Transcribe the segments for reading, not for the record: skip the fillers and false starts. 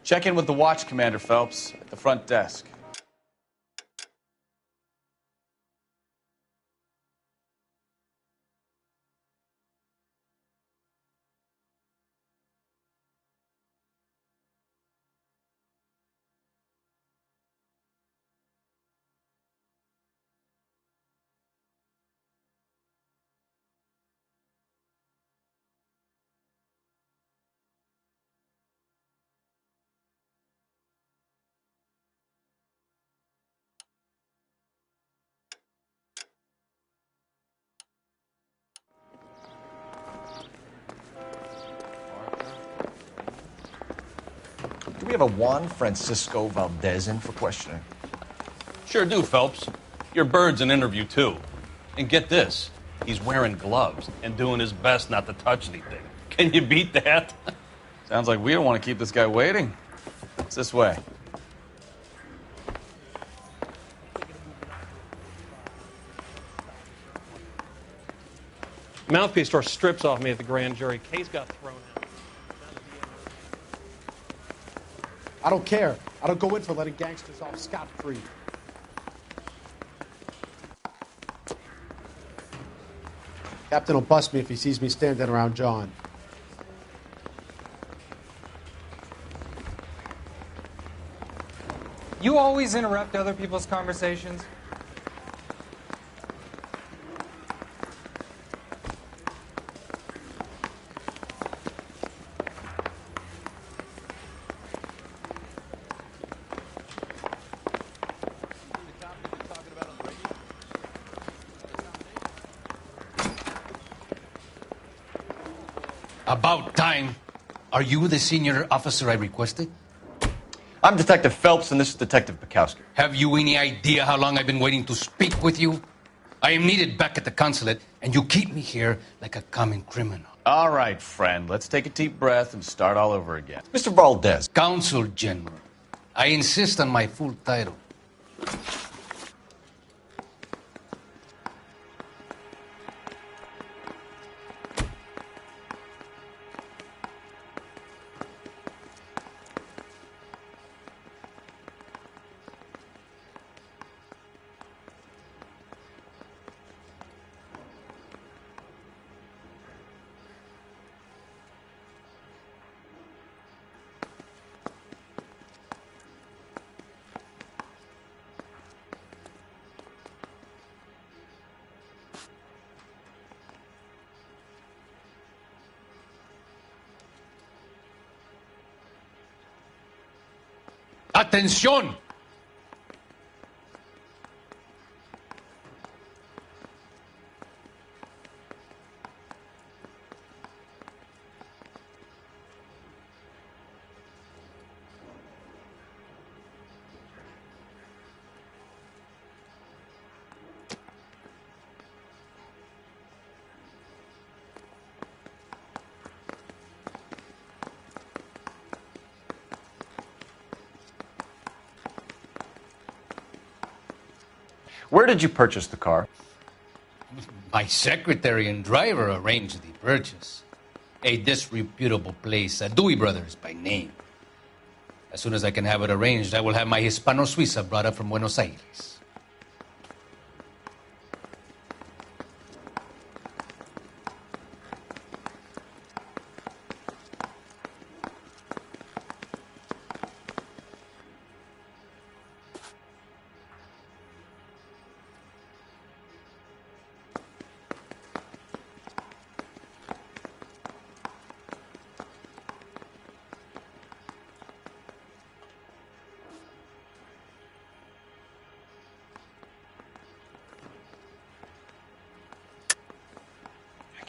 Check in with the watch, Commander Phelps, at the front desk. Do we have a Juan Francisco Valdez in for questioning? Sure do, Phelps. Your bird's an interview, too. And get this, he's wearing gloves and doing his best not to touch anything. Can you beat that? Sounds like we don't want to keep this guy waiting. It's this way. Mouthpiece tore strips off me at the grand jury. Case got thrown out. I don't care. I don't go in for letting gangsters off scot-free. Captain will bust me if he sees me standing around John. You always interrupt other people's conversations? About time. Are you the senior officer I requested? I'm Detective Phelps, and this is Detective Bukowski. Have you any idea how long I've been waiting to speak with you? I am needed back at the consulate, and you keep me here like a common criminal. All right, friend, let's take a deep breath and start all over again. Mr. Valdez. Consul General. I insist on my full title. ¡Atención! Where did you purchase the car? My secretary and driver arranged the purchase. A disreputable place, Dewey Brothers by name. As soon as I can have it arranged, I will have my Hispano-Suiza brought up from Buenos Aires.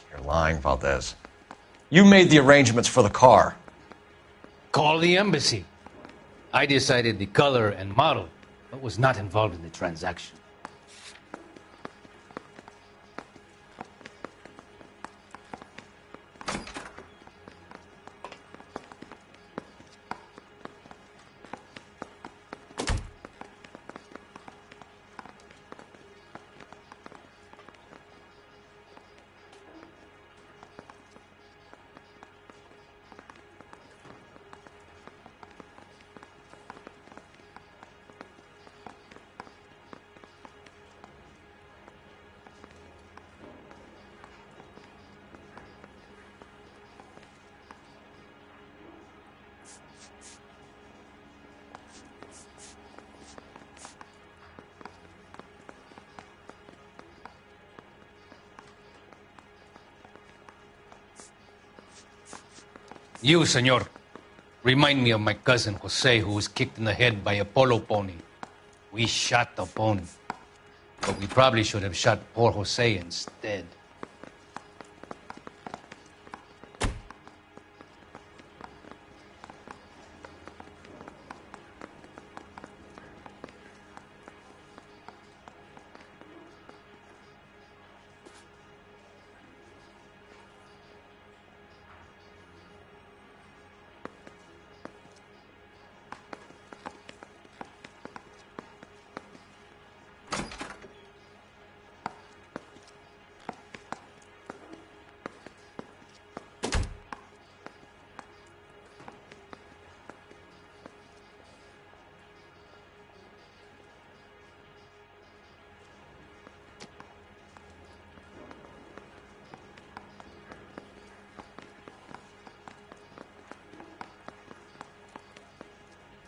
You're lying, Valdez. You made the arrangements for the car. Call the embassy. I decided the color and model, but was not involved in the transaction. You, senor, remind me of my cousin Jose, who was kicked in the head by a polo pony. We shot the pony, but we probably should have shot poor Jose instead.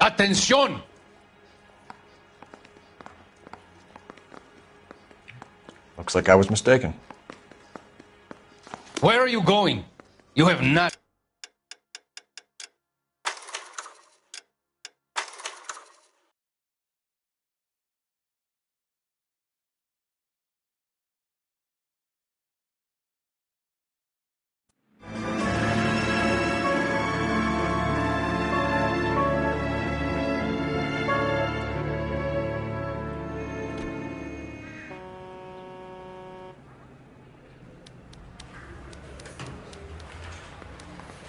Atención! Looks like I was mistaken. Where are you going? You have not...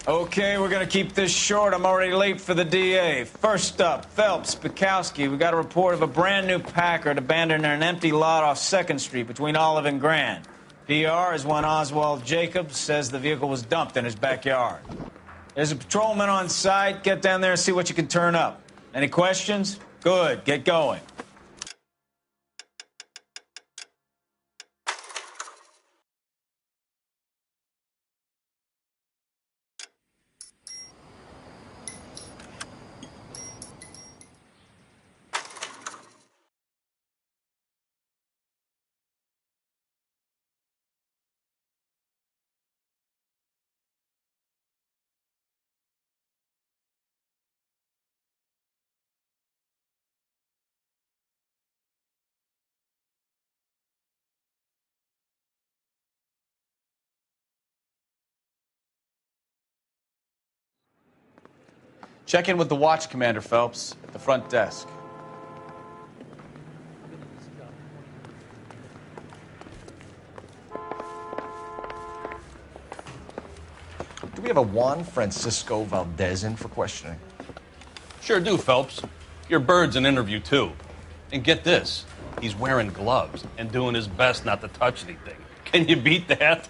Okay, we're gonna keep this short. I'm already late for the DA. First up, Phelps, Bukowski. We got a report of a brand new Packard abandoned in an empty lot off 2nd Street between Olive and Grand. PR is one Oswald Jacobs says the vehicle was dumped in his backyard. There's a patrolman on site. Get down there and see what you can turn up. Any questions? Good, get going. Check in with the watch commander, Phelps, at the front desk. Do we have a Juan Francisco Valdez in for questioning? Sure do, Phelps. Your bird's an interview, too. And get this, he's wearing gloves and doing his best not to touch anything. Can you beat that?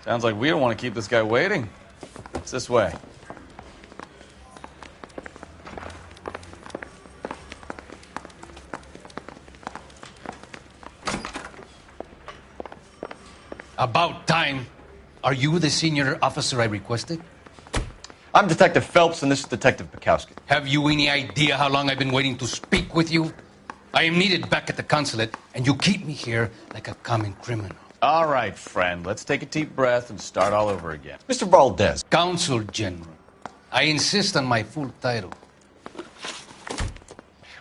Sounds like we don't want to keep this guy waiting. It's this way. About time. Are you the senior officer I requested? I'm Detective Phelps, and this is Detective Bukowski. Have you any idea how long I've been waiting to speak with you? I am needed back at the consulate, and you keep me here like a common criminal. All right, friend. Let's take a deep breath and start all over again. Mr. Valdez. Consul General. I insist on my full title.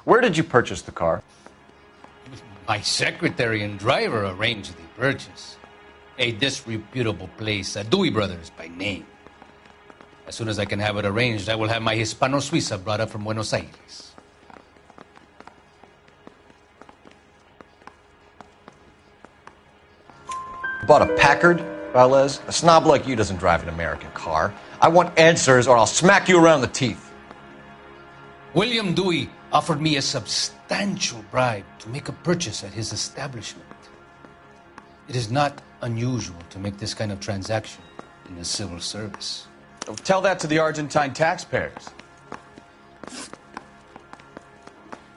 Where did you purchase the car? My secretary and driver arranged the purchase. A disreputable place, Dewey Brothers by name. As soon as I can have it arranged, I will have my Hispano Suiza brought up from Buenos Aires. Bought a Packard, Valdez? A snob like you doesn't drive an American car. I want answers or I'll smack you around the teeth. William Dewey offered me a substantial bribe to make a purchase at his establishment. It is not unusual to make this kind of transaction in the civil service. Tell that to the Argentine taxpayers.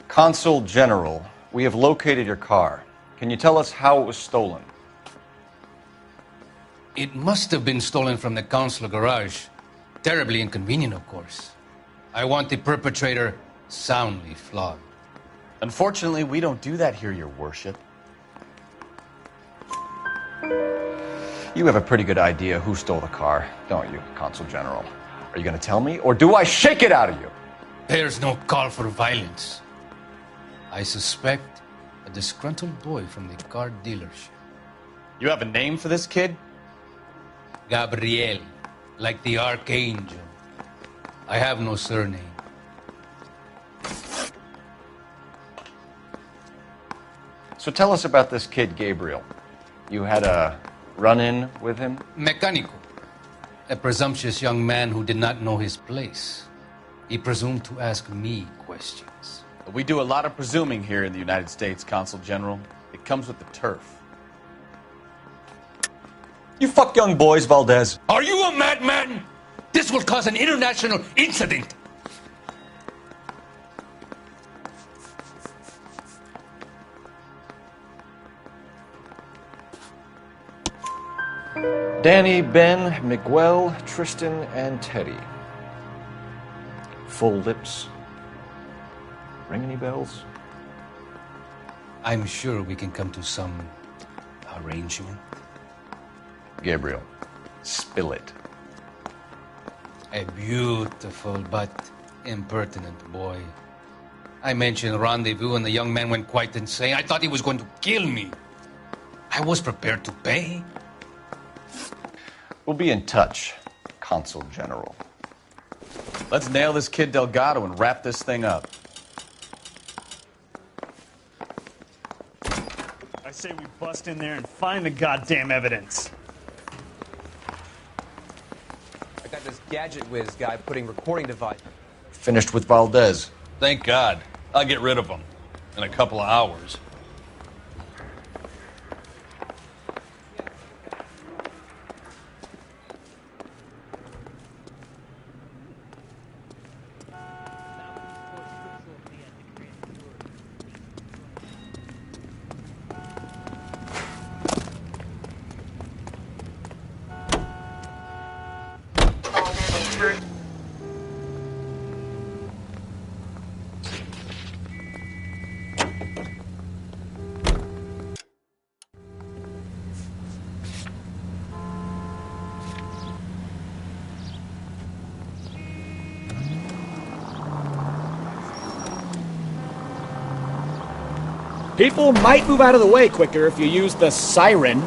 Consul General, we have located your car. Can you tell us how it was stolen? It must have been stolen from the consular garage. Terribly inconvenient, of course. I want the perpetrator soundly flogged. Unfortunately, we don't do that here, Your Worship. You have a pretty good idea who stole the car, don't you, Consul General? Are you going to tell me, or do I shake it out of you? There's no call for violence. I suspect a disgruntled boy from the car dealership. You have a name for this kid? Gabriel, like the archangel. I have no surname. So tell us about this kid, Gabriel. You had a run-in with him? Mecánico. A presumptuous young man who did not know his place. He presumed to ask me questions. We do a lot of presuming here in the United States, Consul General. It comes with the turf. You fuck young boys, Valdez. Are you a madman? This will cause an international incident. Danny, Ben, Miguel, Tristan, and Teddy. Full lips. Ring any bells? I'm sure we can come to some arrangement. Gabriel, spill it. A beautiful but impertinent boy. I mentioned rendezvous and the young man went quite insane. I thought he was going to kill me. I was prepared to pay. We'll be in touch, Consul General. Let's nail this kid Delgado and wrap this thing up. I say we bust in there and find the goddamn evidence. I got this gadget whiz guy putting recording device. Finished with Valdez. Thank God. I'll get rid of him in a couple of hours. People might move out of the way quicker if you use the siren.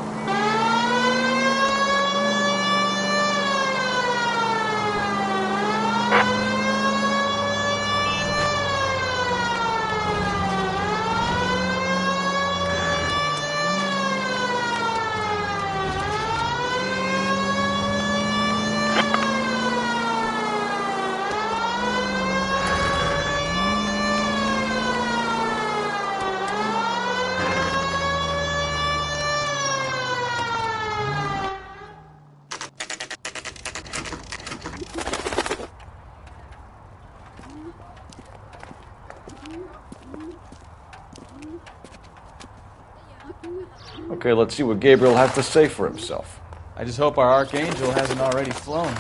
Okay, let's see what Gabriel has to say for himself. I just hope our archangel hasn't already flown.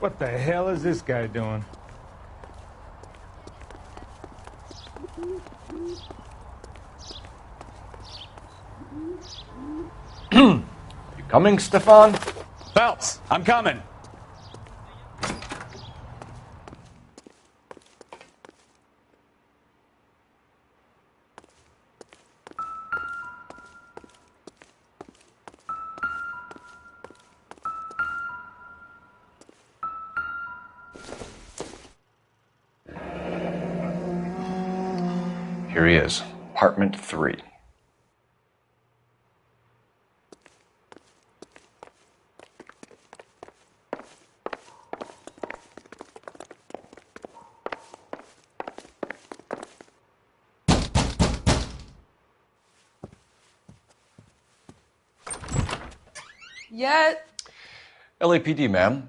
What the hell is this guy doing? You coming, Stefan? Phelps, I'm coming. Here he is, apartment 3. Yeah. LAPD, ma'am.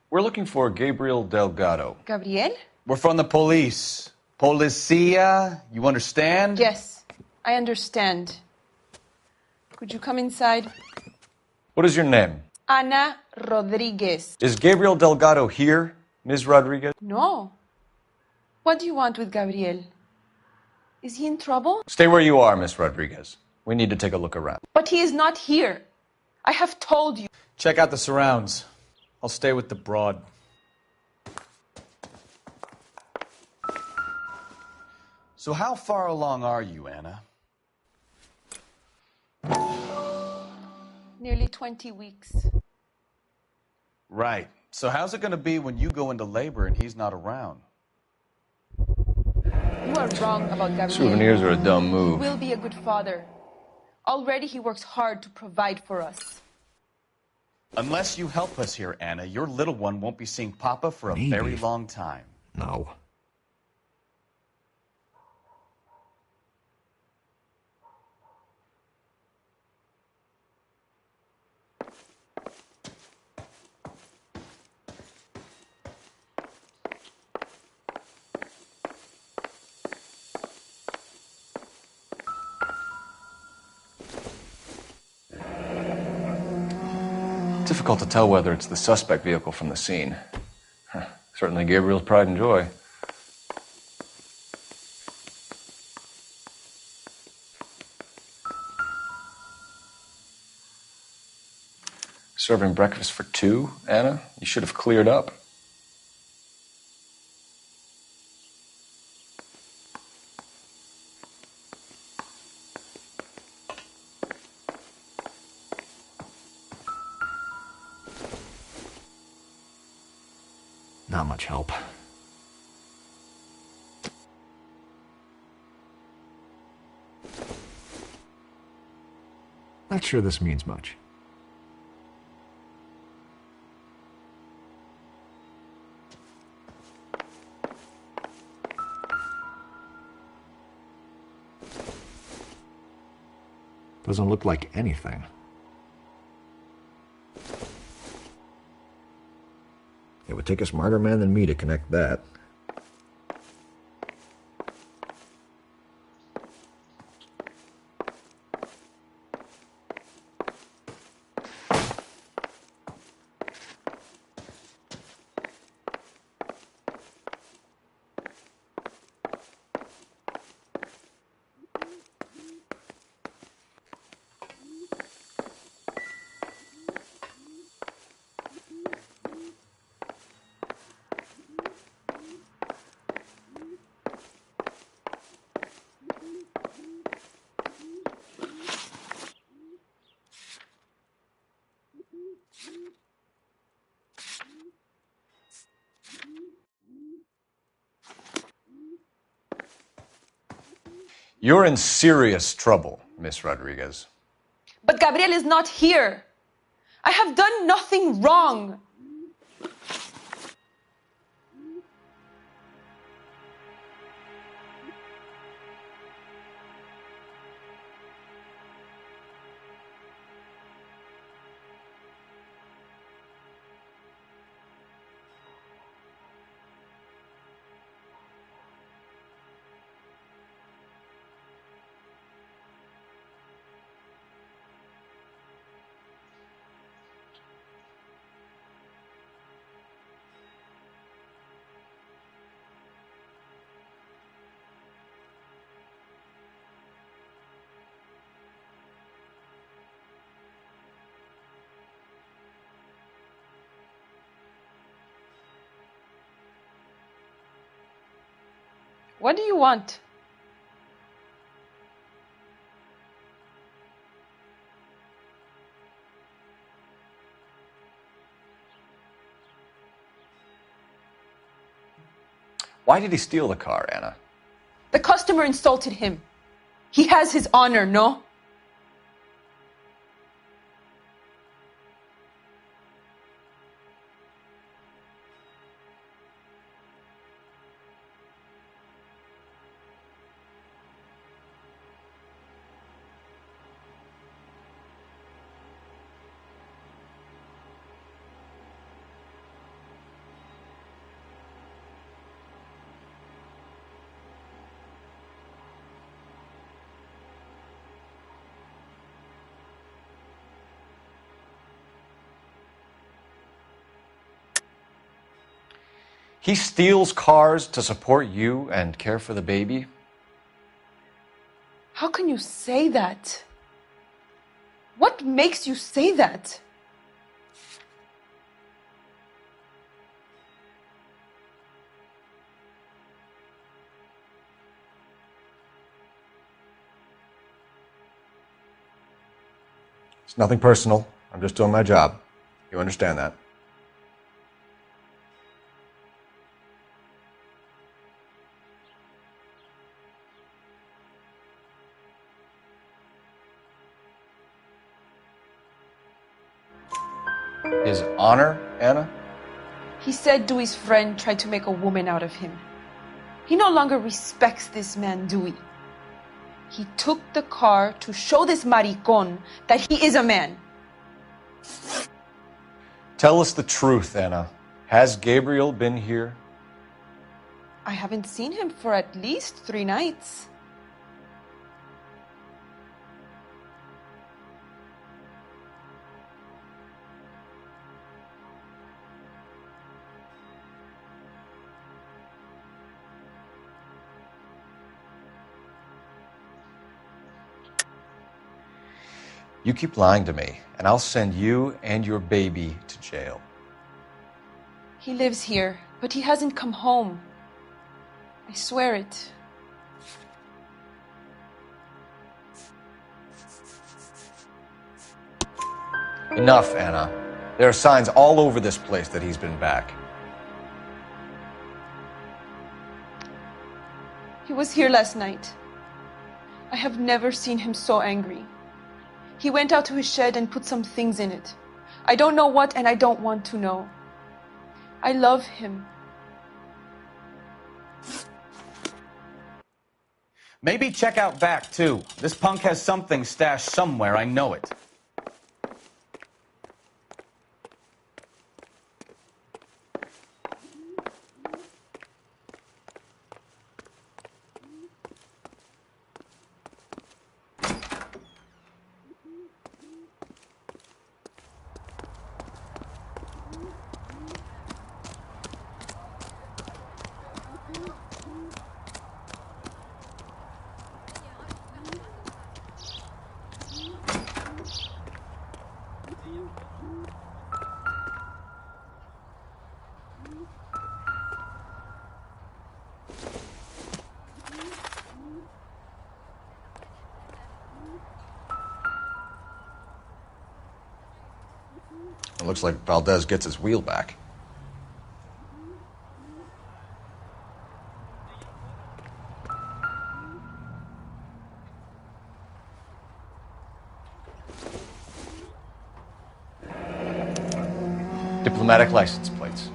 We're looking for Gabriel Delgado. Gabriel? We're from the police. Policia, you understand? Yes, I understand. Could you come inside? What is your name? Ana Rodriguez. Is Gabriel Delgado here, Ms. Rodriguez? No. What do you want with Gabriel? Is he in trouble? Stay where you are, Miss Rodriguez. We need to take a look around. But he is not here. I have told you. Check out the surrounds. I'll stay with the broad. So how far along are you, Anna? Nearly 20 weeks. Right. So how's it going to be when you go into labor and he's not around? You are wrong about Gabriel. Souvenirs are a dumb He move. will be a good father. Already he works hard to provide for us. Unless you help us here, Anna, your little one won't be seeing Papa for a very long time. No. Difficult to tell whether it's the suspect vehicle from the scene. Certainly Gabriel's pride and joy. Serving breakfast for two, Anna? You should have cleared up. Not much help. Not sure this means much. Doesn't look like anything. It would take a smarter man than me to connect that. You're in serious trouble, Miss Rodriguez. But Gabriel is not here. I have done nothing wrong. What do you want? Why did he steal the car, Anna? The customer insulted him. He has his honor, no? He steals cars to support you and care for the baby? How can you say that? What makes you say that? It's nothing personal. I'm just doing my job. You understand that? His honor, Anna? He said Dewey's friend tried to make a woman out of him. He no longer respects this man, Dewey. He took the car to show this maricón that he is a man. Tell us the truth, Anna. Has Gabriel been here? I haven't seen him for at least 3 nights. You keep lying to me, and I'll send you and your baby to jail. He lives here, but he hasn't come home. I swear it. Enough, Anna. There are signs all over this place that he's been back. He was here last night. I have never seen him so angry. He went out to his shed and put some things in it. I don't know what, and I don't want to know. I love him. Maybe check out back, too. This punk has something stashed somewhere, I know it. It looks like Valdez gets his wheel back. Diplomatic license plates.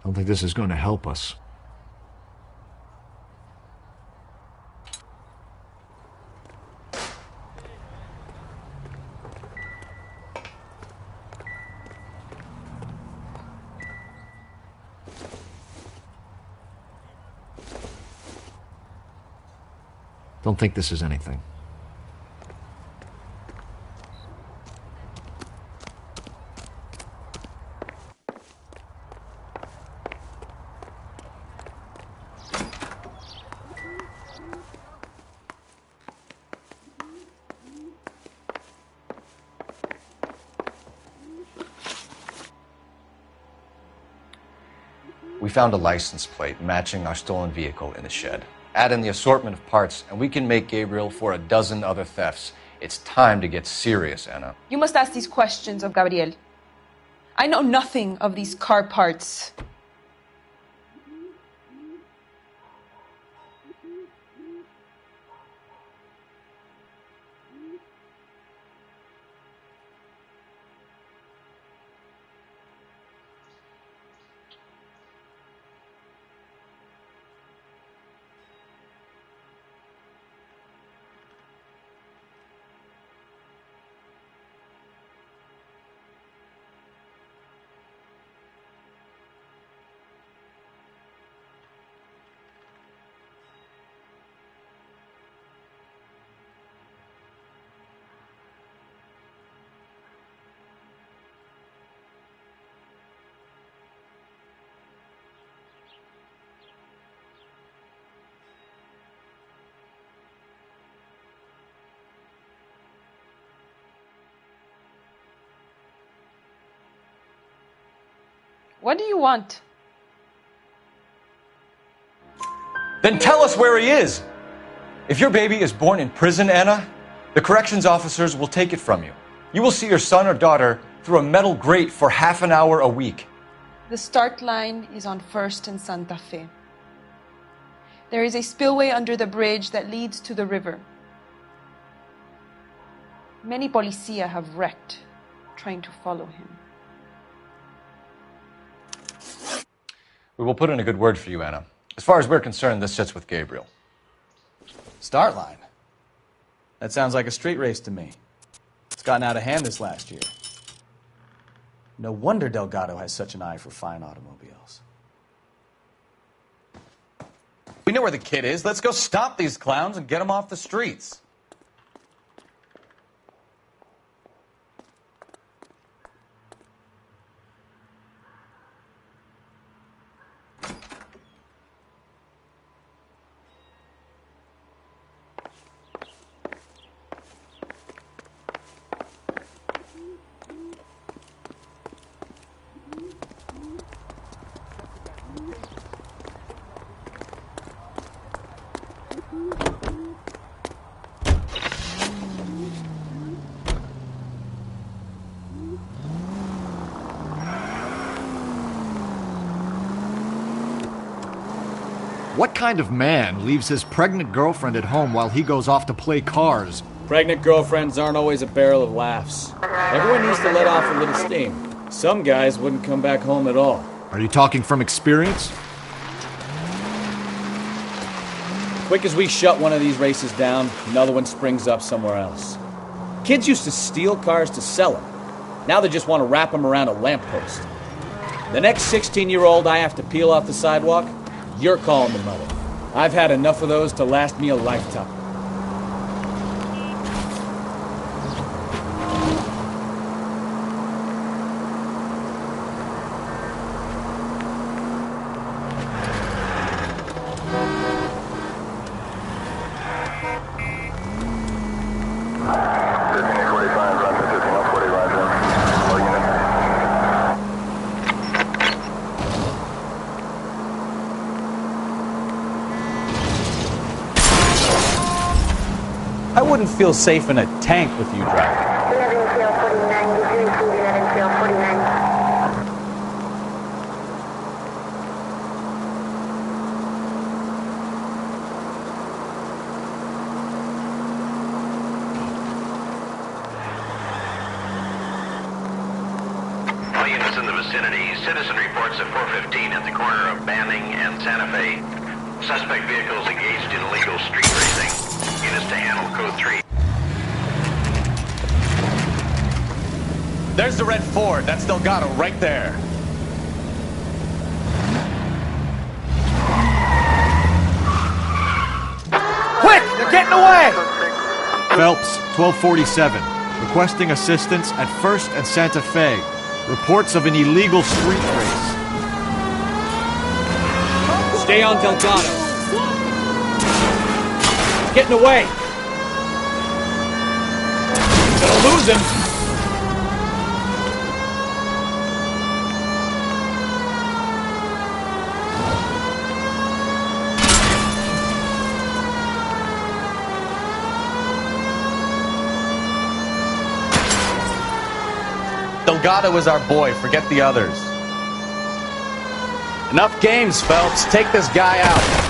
I don't think this is going to help us. Don't think this is anything. We found a license plate matching our stolen vehicle in the shed. Add in the assortment of parts, and we can make Gabriel for a dozen other thefts. It's time to get serious, Anna. You must ask these questions of Gabriel. I know nothing of these car parts. What do you want? Then tell us where he is! If your baby is born in prison, Anna, the corrections officers will take it from you. You will see your son or daughter through a metal grate for half an hour a week. The start line is on 1st and Santa Fe. There is a spillway under the bridge that leads to the river. Many policia have wrecked trying to follow him. We will put in a good word for you, Anna. As far as we're concerned, this sits with Gabriel. Start line? That sounds like a street race to me. It's gotten out of hand this last year. No wonder Delgado has such an eye for fine automobiles. We know where the kid is. Let's go stop these clowns and get them off the streets. What kind of man leaves his pregnant girlfriend at home while he goes off to play cars? Pregnant girlfriends aren't always a barrel of laughs. Everyone needs to let off a little steam. Some guys wouldn't come back home at all. Are you talking from experience? Quick as we shut one of these races down, another one springs up somewhere else. Kids used to steal cars to sell them. Now they just want to wrap them around a lamppost. The next 16-year-old I have to peel off the sidewalk, you're calling the mother. I've had enough of those to last me a lifetime. I wouldn't feel safe in a tank with you driving. All units in the vicinity. Citizen reports at 415 at the corner of Banning and Santa Fe. Suspect vehicles engaged in illegal street racing. Units to handle code 3. There's the red Ford. That's Delgado right there. Quick! They're getting away! Phelps, 1247. Requesting assistance at 1st and Santa Fe. Reports of an illegal street race. Stay on Delgado. He's getting away. Gonna lose him. Delgado is our boy. Forget the others. Enough games, Phelps. Take this guy out.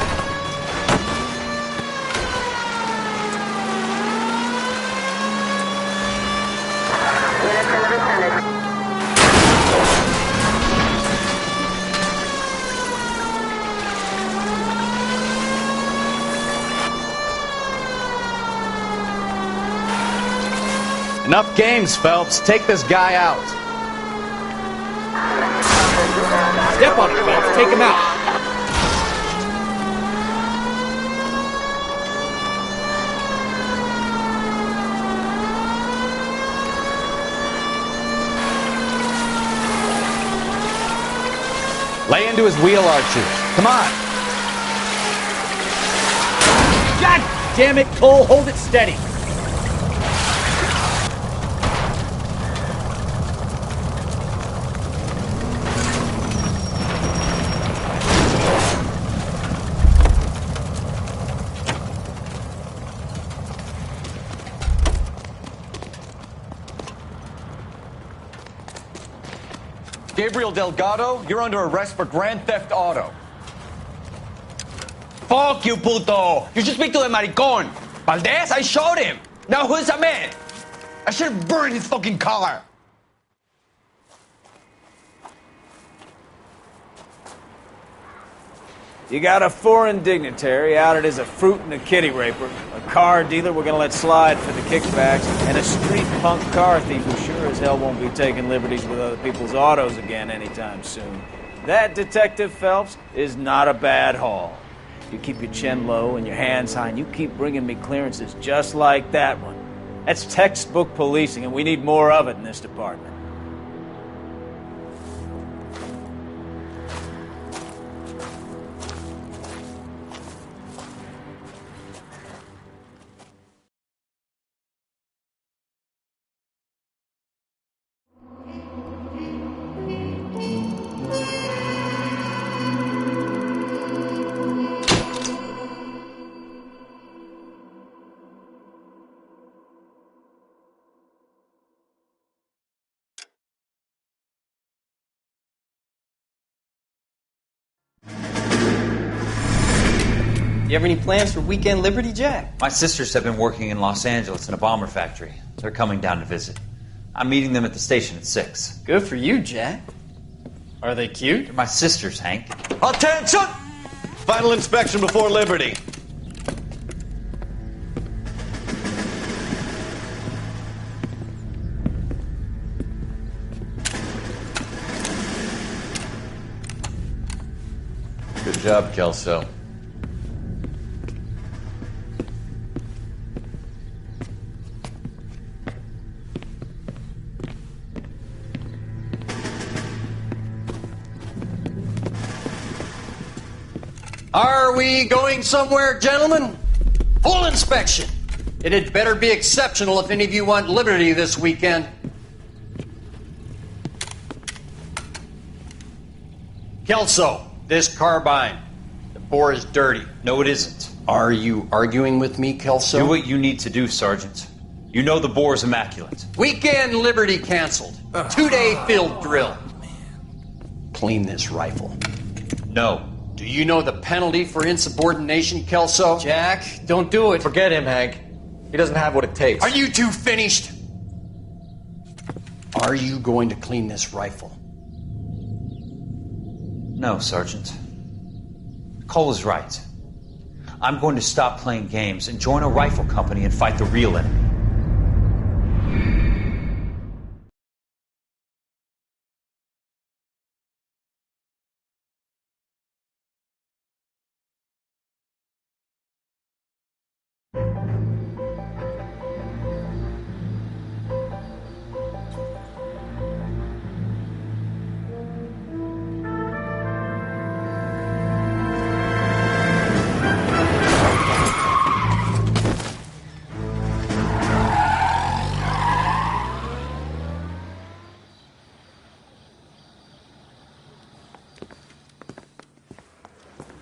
Enough games, Phelps. Take this guy out. Step on it, Phelps. Take him out. Lay into his wheel arches. Come on. God damn it, Cole. Hold it steady. Gabriel Delgado, you're under arrest for grand theft auto. Fuck you, puto! You should speak to the maricon. Valdez, I showed him. Now who's a man? I should have burned his fucking car. You got a foreign dignitary outed as a fruit and a kitty raper, a car dealer we're gonna let slide for the kickbacks, and a street punk car thief who sure as hell won't be taking liberties with other people's autos again anytime soon. That, Detective Phelps, is not a bad haul. You keep your chin low and your hands high, and you keep bringing me clearances just like that one. That's textbook policing, and we need more of it in this department. You have any plans for Weekend Liberty, Jack? My sisters have been working in Los Angeles in a bomber factory. They're coming down to visit. I'm meeting them at the station at 6. Good for you, Jack. Are they cute? They're my sisters, Hank. Attention! Final inspection before Liberty. Good job, Kelso. Are we going somewhere, gentlemen? Full inspection. It had better be exceptional if any of you want liberty this weekend. Kelso, this carbine. The bore is dirty. No, it isn't. Are you arguing with me, Kelso? Do what you need to do, Sergeant. You know the bore is immaculate. Weekend liberty canceled. 2-day field drill. Clean this rifle. No. Do you know the penalty for insubordination, Kelso? Jack, don't do it. Forget him, Hank. He doesn't have what it takes. Are you two finished? Are you going to clean this rifle? No, Sergeant. Cole is right. I'm going to stop playing games and join a rifle company and fight the real enemy.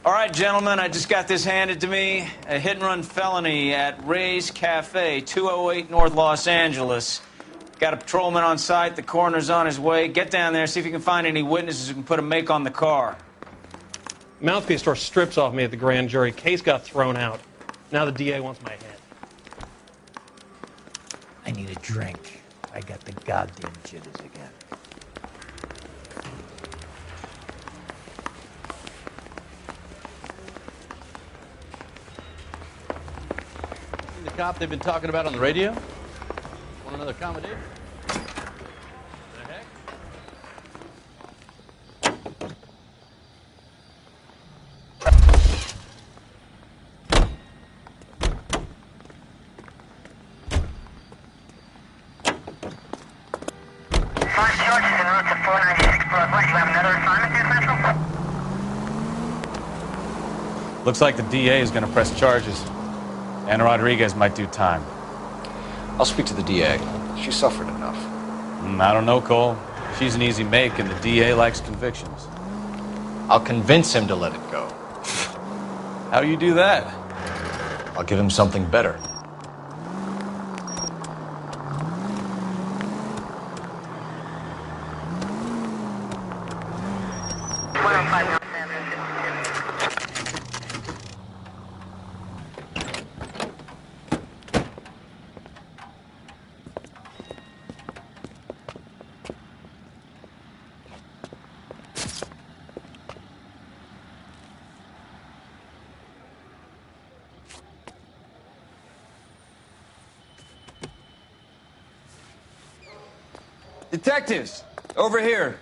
All right, gentlemen, I just got this handed to me. A hit-and-run felony at Ray's Cafe, 208 North Los Angeles. Got a patrolman on site. The coroner's on his way. Get down there, see if you can find any witnesses who can put a make on the car. Mouthpiece tore strips off me at the grand jury. Case got thrown out. Now the DA wants my head. I need a drink. I got the goddamn jitters again. The cop they've been talking about on the radio? Want another accommodation? The heck? First George is en route to 496 Broadway. You have another assignment here, Central? Looks like the DA is going to press charges. Anna Rodriguez might do time. I'll speak to the DA. She suffered enough. I don't know, Cole. She's an easy make, and the DA likes convictions. I'll convince him to let it go. How do you do that? I'll give him something better. Detectives, over here.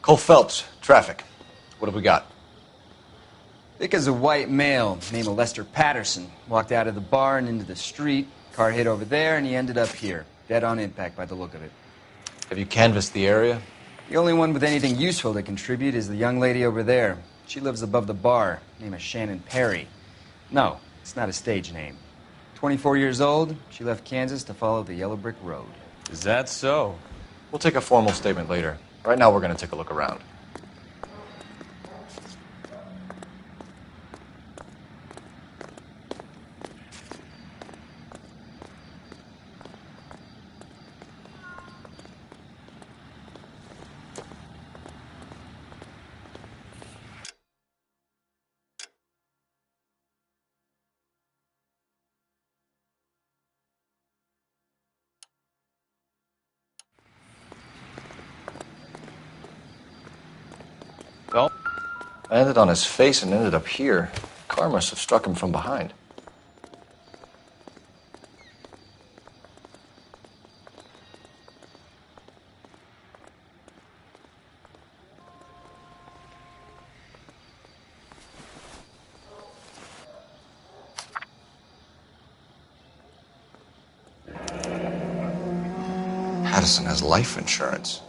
Cole Phelps, traffic. What have we got? Vic is a white male named Lester Patterson. Walked out of the bar and into the street. Car hit over there, and he ended up here. Dead on impact by the look of it. Have you canvassed the area? The only one with anything useful to contribute is the young lady over there. She lives above the bar. Name is Shannon Perry. No, it's not a stage name. 24 years old, she left Kansas to follow the Yellow Brick Road. Is that so? We'll take a formal statement later. Right now, we're going to take a look around. Well, I landed on his face and ended up here. The car must have struck him from behind. Patterson has life insurance.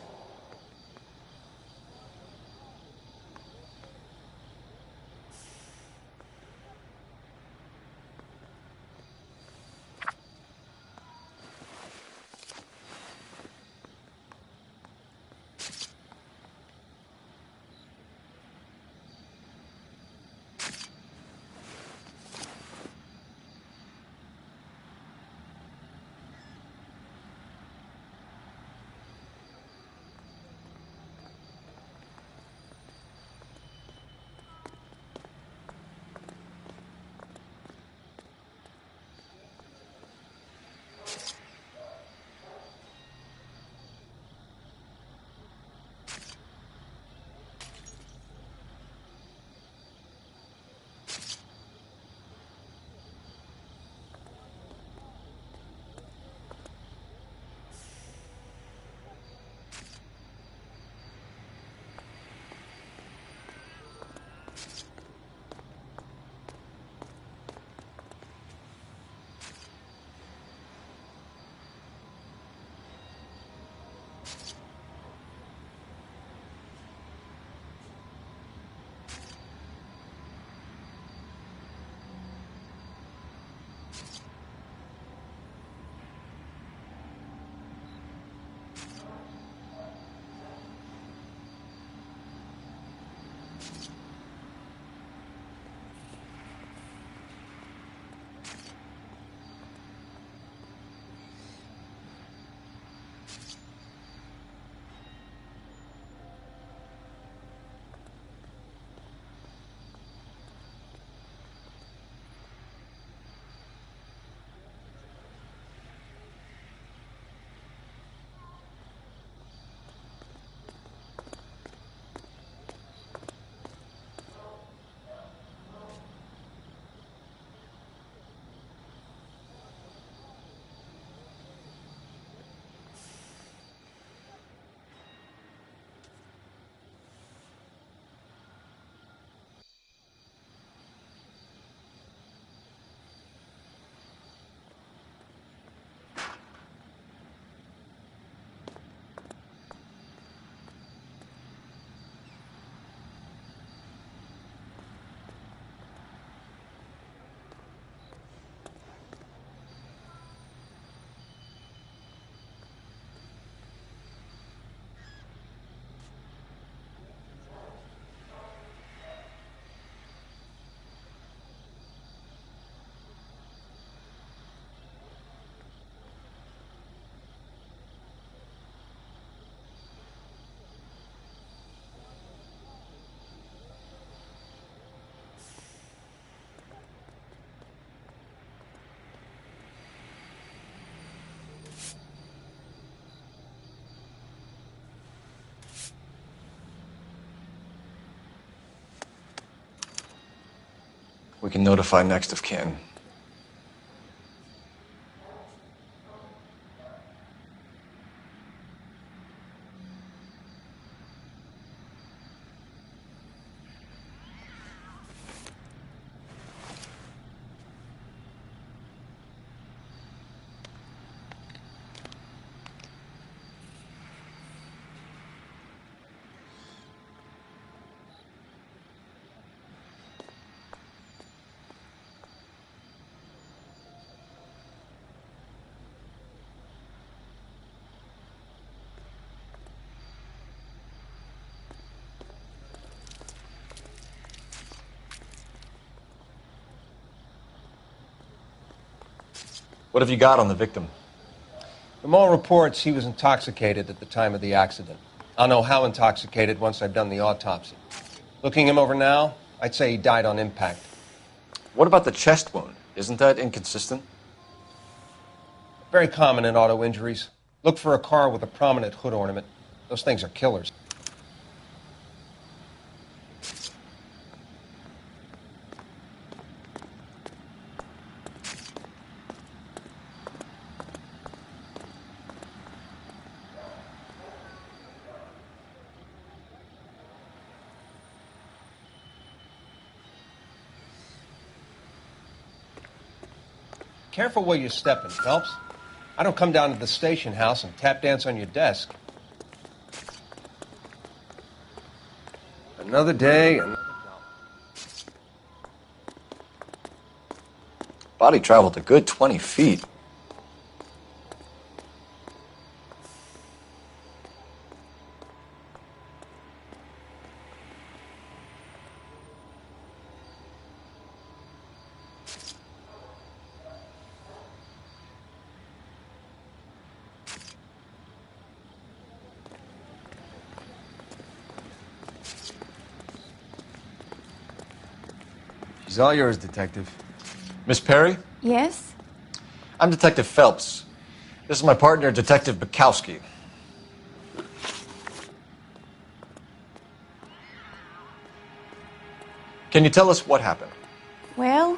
We can notify next of kin. What have you got on the victim? From all reports, he was intoxicated at the time of the accident. I'll know how intoxicated once I've done the autopsy. Looking him over now, I'd say he died on impact. What about the chest wound? Isn't that inconsistent? Very common in auto injuries. Look for a car with a prominent hood ornament. Those things are killers. Careful where you're stepping, Phelps. I don't come down to the station house and tap dance on your desk. Another day, another Body traveled a good 20 feet. She's all yours, Detective. Miss Perry? Yes? I'm Detective Phelps. This is my partner, Detective Bukowski. Can you tell us what happened? Well,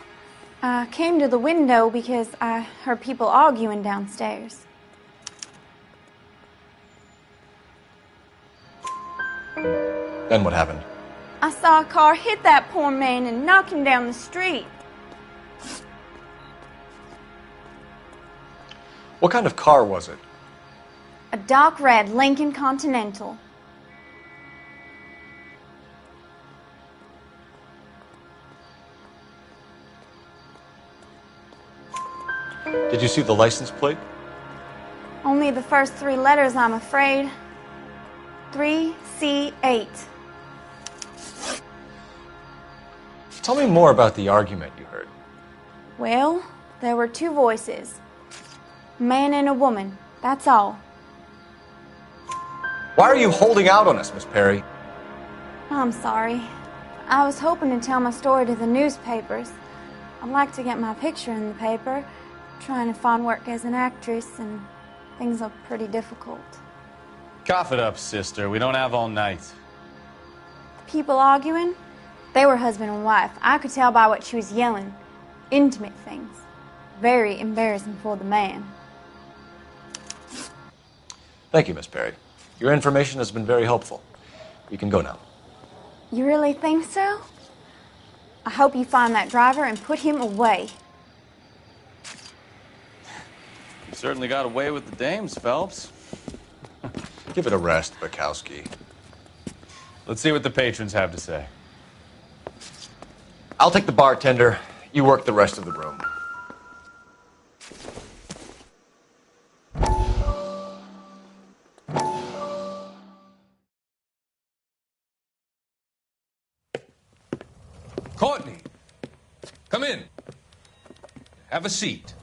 I came to the window because I heard people arguing downstairs. Then what happened? I saw a car hit that poor man and knock him down the street. What kind of car was it? A dark red Lincoln Continental. Did you see the license plate? Only the first three letters, I'm afraid. 3C8. Tell me more about the argument you heard. Well, there were two voices. A man and a woman, that's all. Why are you holding out on us, Miss Perry? I'm sorry. I was hoping to tell my story to the newspapers. I'd like to get my picture in the paper. Trying to find work as an actress, and things are pretty difficult. Cough it up, sister. We don't have all night. People arguing? They were husband and wife. I could tell by what she was yelling. Intimate things. Very embarrassing for the man. Thank you, Miss Perry. Your information has been very helpful. You can go now. You really think so? I hope you find that driver and put him away. You certainly got away with the dames, Phelps. Give it a rest, Bukowski. Let's see what the patrons have to say. I'll take the bartender. You work the rest of the room. Courtney, come in. Have a seat.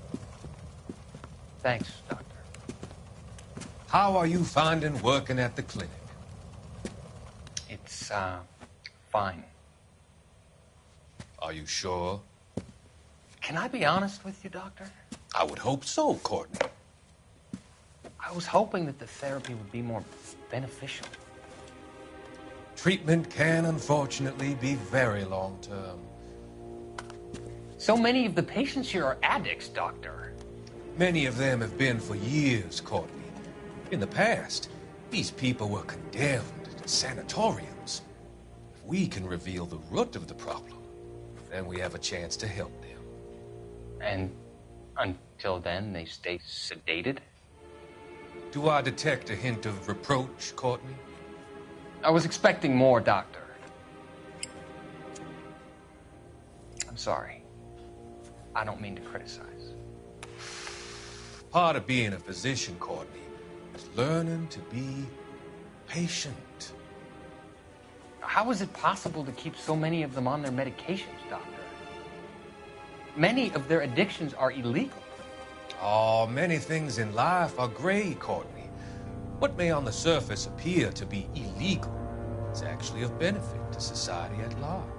Thanks, Doctor. How are you finding working at the clinic? It's, fine. Are you sure? Can I be honest with you, Doctor? I would hope so, Courtney. I was hoping that the therapy would be more beneficial. Treatment can, unfortunately, be very long-term. So many of the patients here are addicts, Doctor. Many of them have been for years, Courtney. In the past, these people were condemned to sanatoriums. If we can reveal the root of the problem, then we have a chance to help them. And until then, they stay sedated? Do I detect a hint of reproach, Courtney? I was expecting more, Doctor. I'm sorry. I don't mean to criticize. Part of being a physician, Courtney, is learning to be patient. How is it possible to keep so many of them on their medications, Doctor? Many of their addictions are illegal. Oh, many things in life are gray, Courtney. What may on the surface appear to be illegal is actually of benefit to society at large.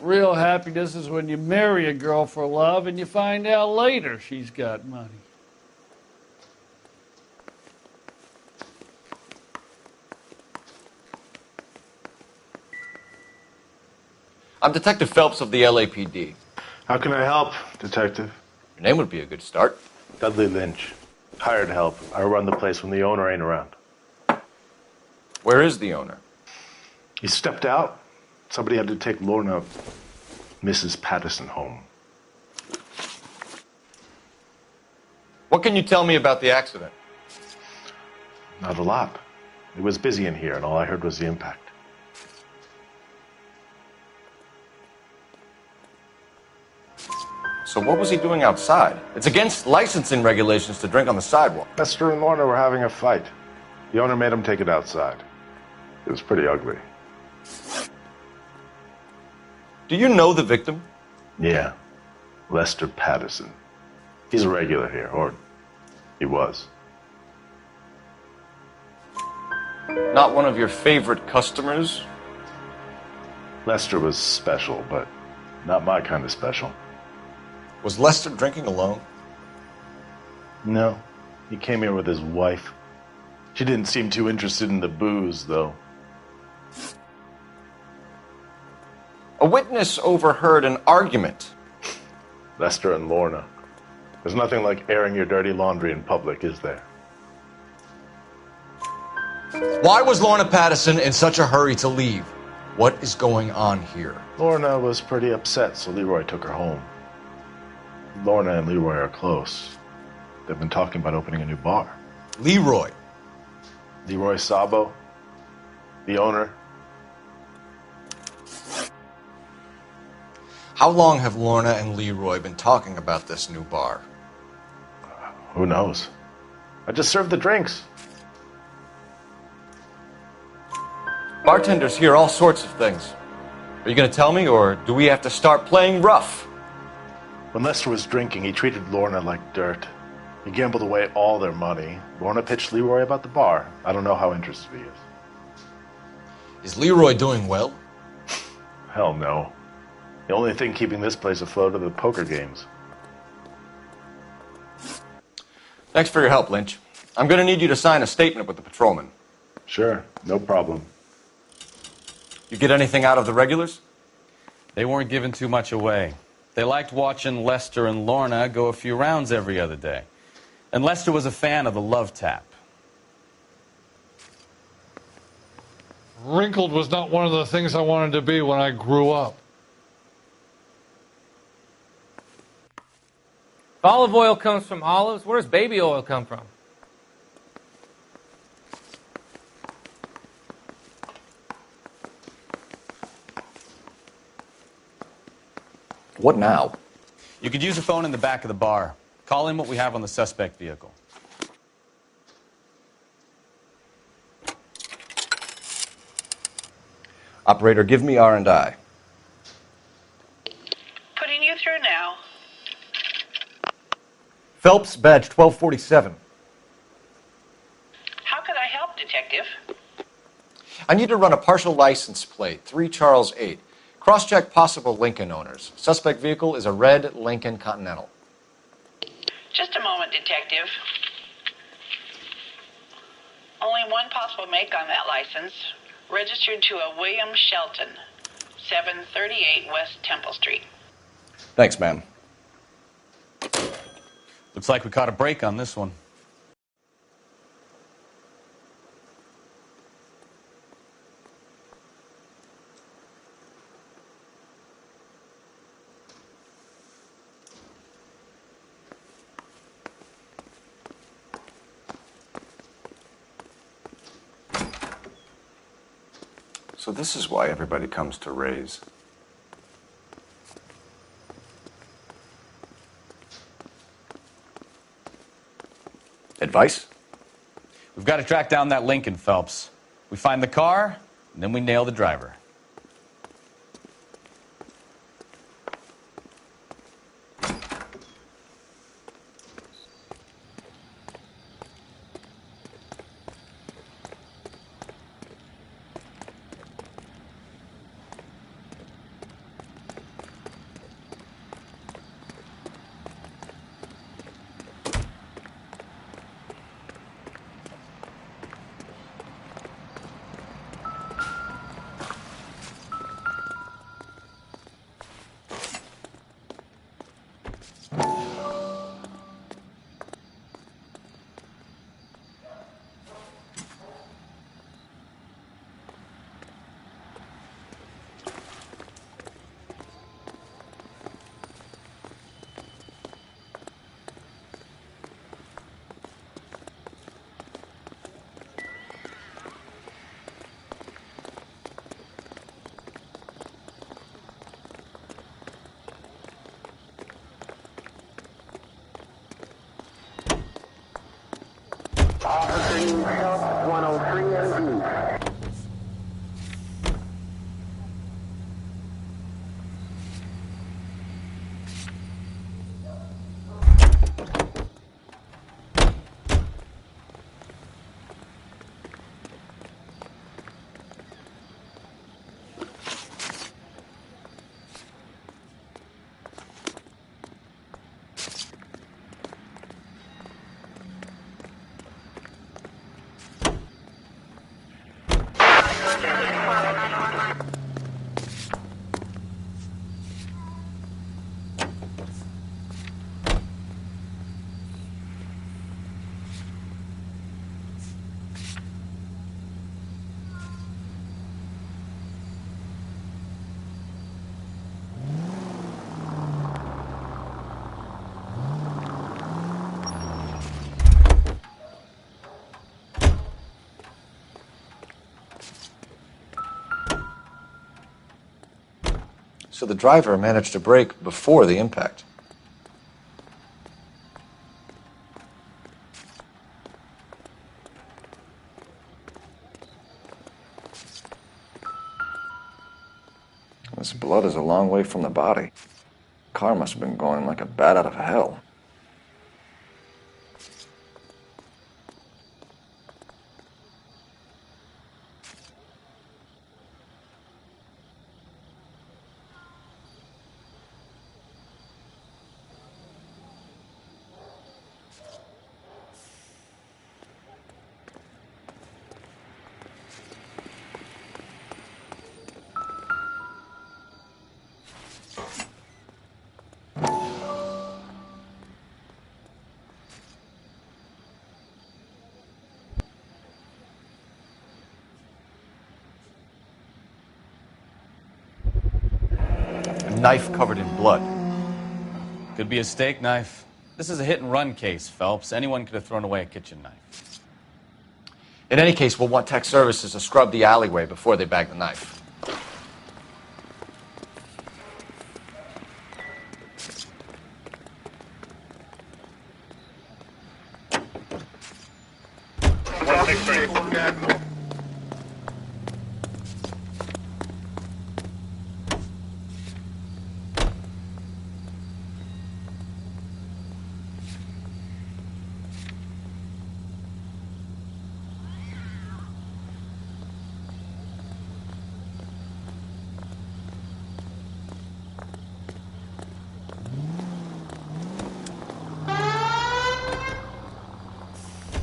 Real happiness is when you marry a girl for love and you find out later she's got money. I'm Detective Phelps of the LAPD. How can I help, Detective? Your name would be a good start. Dudley Lynch. Hired help. I run the place when the owner ain't around. Where is the owner? He stepped out. Somebody had to take Lorna, Mrs. Patterson, home. What can you tell me about the accident? Not a lot. It was busy in here, and all I heard was the impact. So what was he doing outside? It's against licensing regulations to drink on the sidewalk. Lester and Lorna were having a fight. The owner made him take it outside. It was pretty ugly. Do you know the victim? Yeah. Lester Patterson. He's a regular here, or he was. Not one of your favorite customers? Lester was special, but not my kind of special. Was Lester drinking alone? No. He came here with his wife. She didn't seem too interested in the booze, though. A witness overheard an argument. Lester and Lorna. There's nothing like airing your dirty laundry in public, is there? Why was Lorna Patterson in such a hurry to leave? What is going on here? Lorna was pretty upset, so Leroy took her home. Lorna and Leroy are close. They've been talking about opening a new bar. Leroy? Leroy Sabo, the owner. How long have Lorna and Leroy been talking about this new bar? Who knows? I just served the drinks. Bartenders hear all sorts of things. Are you going to tell me, or do we have to start playing rough? When Lester was drinking, he treated Lorna like dirt. He gambled away all their money. Lorna pitched Leroy about the bar. I don't know how interested he is. Is Leroy doing well? Hell no. The only thing keeping this place afloat are the poker games. Thanks for your help, Lynch. I'm going to need you to sign a statement with the patrolman. Sure, no problem. You get anything out of the regulars? They weren't giving too much away. They liked watching Lester and Lorna go a few rounds every other day. And Lester was a fan of the love tap. Wrinkled was not one of the things I wanted to be when I grew up. If olive oil comes from olives, where does baby oil come from? What now? You could use a phone in the back of the bar. Call in what we have on the suspect vehicle. Operator, give me R&I. Putting you through now. Phelps, badge 1247. How could I help, Detective? I need to run a partial license plate, 3 Charles 8. Cross-check possible Lincoln owners. Suspect vehicle is a red Lincoln Continental. Just a moment, Detective. Only one possible make on that license. Registered to a William Shelton, 738 West Temple Street. Thanks, ma'am. Looks like we caught a break on this one. So this is why everybody comes to Ray's. Advice? We've got to track down that Lincoln, Phelps. We find the car, and then we nail the driver. So the driver managed to brake before the impact. This blood is a long way from the body. Car must have been going like a bat out of hell. Knife covered in blood. Could be a steak knife. This is a hit-and-run case, Phelps. Anyone could have thrown away a kitchen knife. In any case, we'll want tech services to scrub the alleyway before they bag the knife.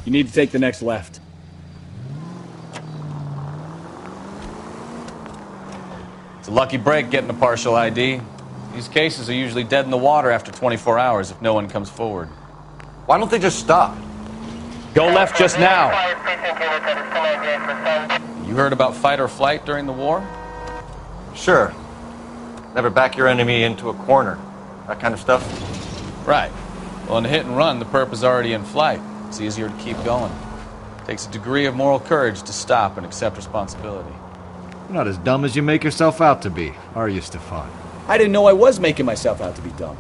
You need to take the next left. Lucky break getting a partial ID. These cases are usually dead in the water after 24 hours if no one comes forward. Why don't they just stop? Go left just now. You heard about fight or flight during the war? Sure. Never back your enemy into a corner. That kind of stuff. Right. Well, in a hit and run, the perp is already in flight. It's easier to keep going. Takes a degree of moral courage to stop and accept responsibility. You're not as dumb as you make yourself out to be, are you, Stefan? I didn't know I was making myself out to be dumb.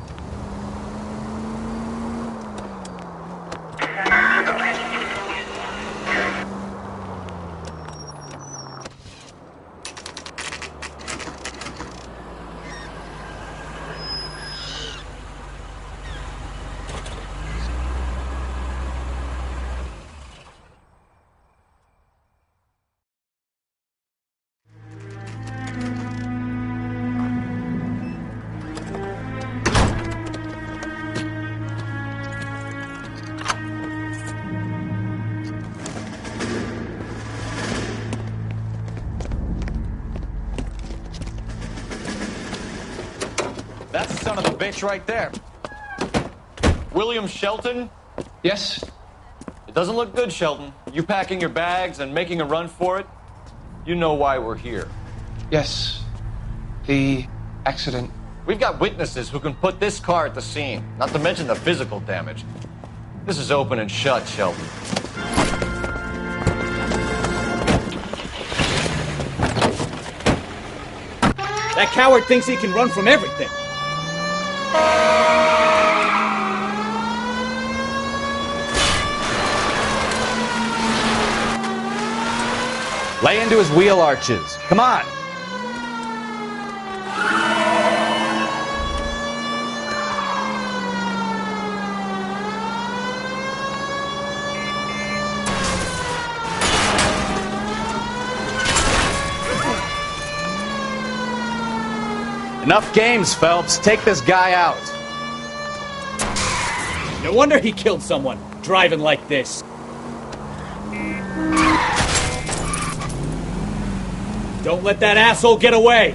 That's the son of a bitch right there. William Shelton? Yes? It doesn't look good, Shelton. You packing your bags and making a run for it? You know why we're here. Yes. The accident. We've got witnesses who can put this car at the scene, not to mention the physical damage. This is open and shut, Shelton. That coward thinks he can run from everything. Lay into his wheel arches. Come on. Enough games, Phelps. Take this guy out. No wonder he killed someone, driving like this. Don't let that asshole get away!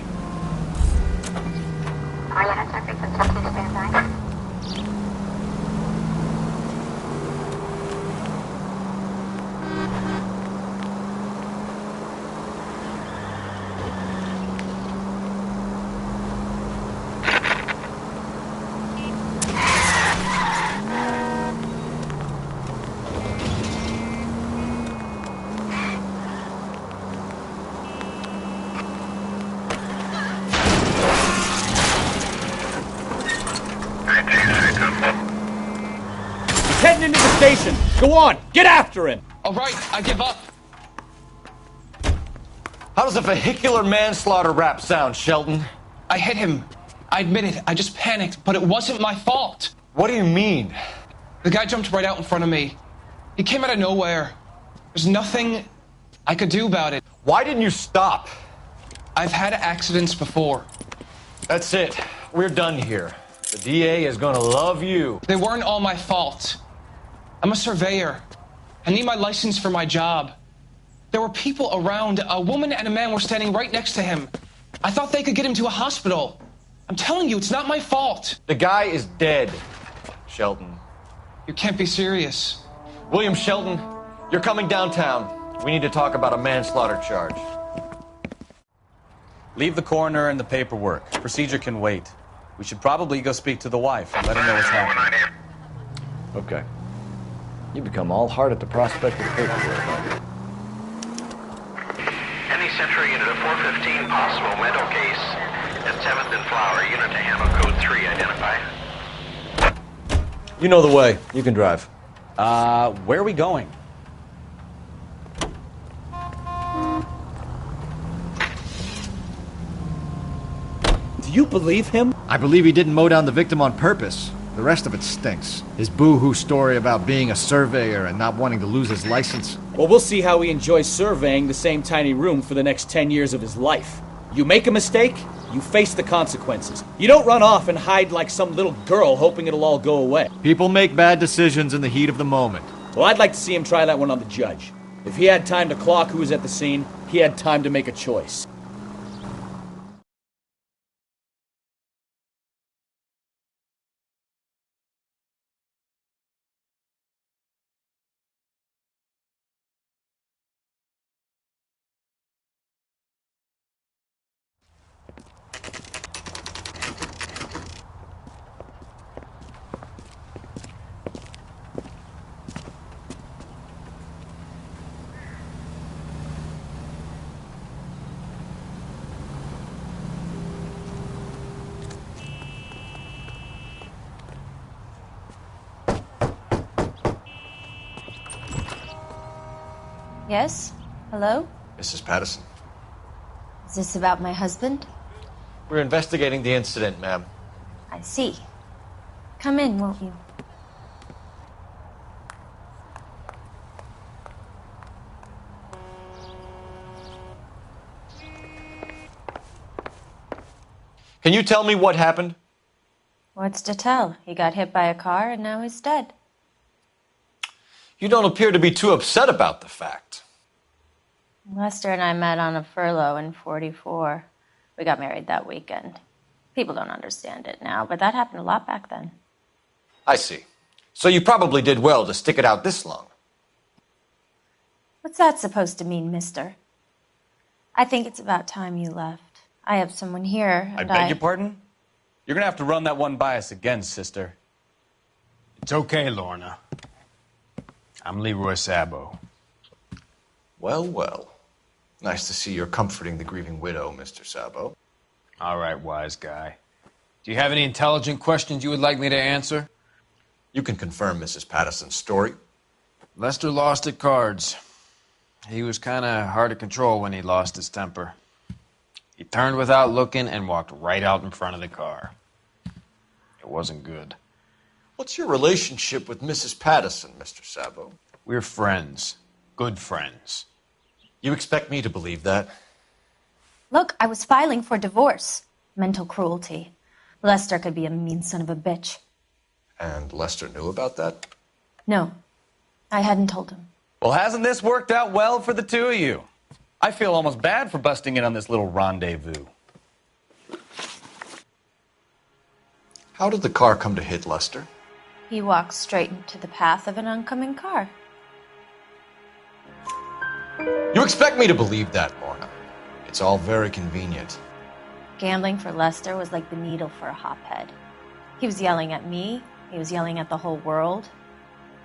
Heading into the station! Go on! Get after him! All right, I give up. How does a vehicular manslaughter rap sound, Shelton? I hit him. I admit it. I just panicked, but it wasn't my fault. What do you mean? The guy jumped right out in front of me. He came out of nowhere. There's nothing I could do about it. Why didn't you stop? I've had accidents before. That's it. We're done here. The DA is gonna love you. They weren't all my fault. I'm a surveyor. I need my license for my job. There were people around. A woman and a man were standing right next to him. I thought they could get him to a hospital. I'm telling you, it's not my fault. The guy is dead, Shelton. You can't be serious. William Shelton, you're coming downtown. We need to talk about a manslaughter charge. Leave the coroner and the paperwork. Procedure can wait. We should probably go speak to the wife and let her know what's happening. Okay. You become all heart at the prospect of the paperwork. Any Central unit of 415 possible mental case at 7th and Flower. Unit to handle code 3 identify. You know the way. You can drive. Where are we going? Do you believe him? I believe he didn't mow down the victim on purpose. The rest of it stinks. His boo-hoo story about being a surveyor and not wanting to lose his license. Well, we'll see how he enjoys surveying the same tiny room for the next 10 years of his life. You make a mistake, you face the consequences. You don't run off and hide like some little girl hoping it'll all go away. People make bad decisions in the heat of the moment. Well, I'd like to see him try that one on the judge. If he had time to clock who was at the scene, he had time to make a choice. Yes? Hello? Mrs. Patterson. Is this about my husband? We're investigating the incident, ma'am. I see. Come in, won't you? Can you tell me what happened? What's to tell? He got hit by a car and now he's dead. You don't appear to be too upset about the fact. Lester and I met on a furlough in '44. We got married that weekend. People don't understand it now, but that happened a lot back then. I see. So you probably did well to stick it out this long. What's that supposed to mean, mister? I think it's about time you left. I have someone here, I and beg your pardon? You're gonna have to run that one by us again, sister. It's okay, Lorna. I'm Leroy Sabo. Well, well. Nice to see you're comforting the grieving widow, Mr. Sabo. All right, wise guy. Do you have any intelligent questions you would like me to answer? You can confirm Mrs. Patterson's story. Lester lost at cards. He was kind of hard to control when he lost his temper. He turned without looking and walked right out in front of the car. It wasn't good. What's your relationship with Mrs. Patterson, Mr. Sabo? We're friends. Good friends. You expect me to believe that? Look, I was filing for divorce. Mental cruelty. Lester could be a mean son of a bitch. And Lester knew about that? No, I hadn't told him. Well, hasn't this worked out well for the two of you? I feel almost bad for busting in on this little rendezvous. How did the car come to hit Lester? He walked straight into the path of an oncoming car. You expect me to believe that, Lorna. It's all very convenient. Gambling for Lester was like the needle for a hophead. He was yelling at me. He was yelling at the whole world.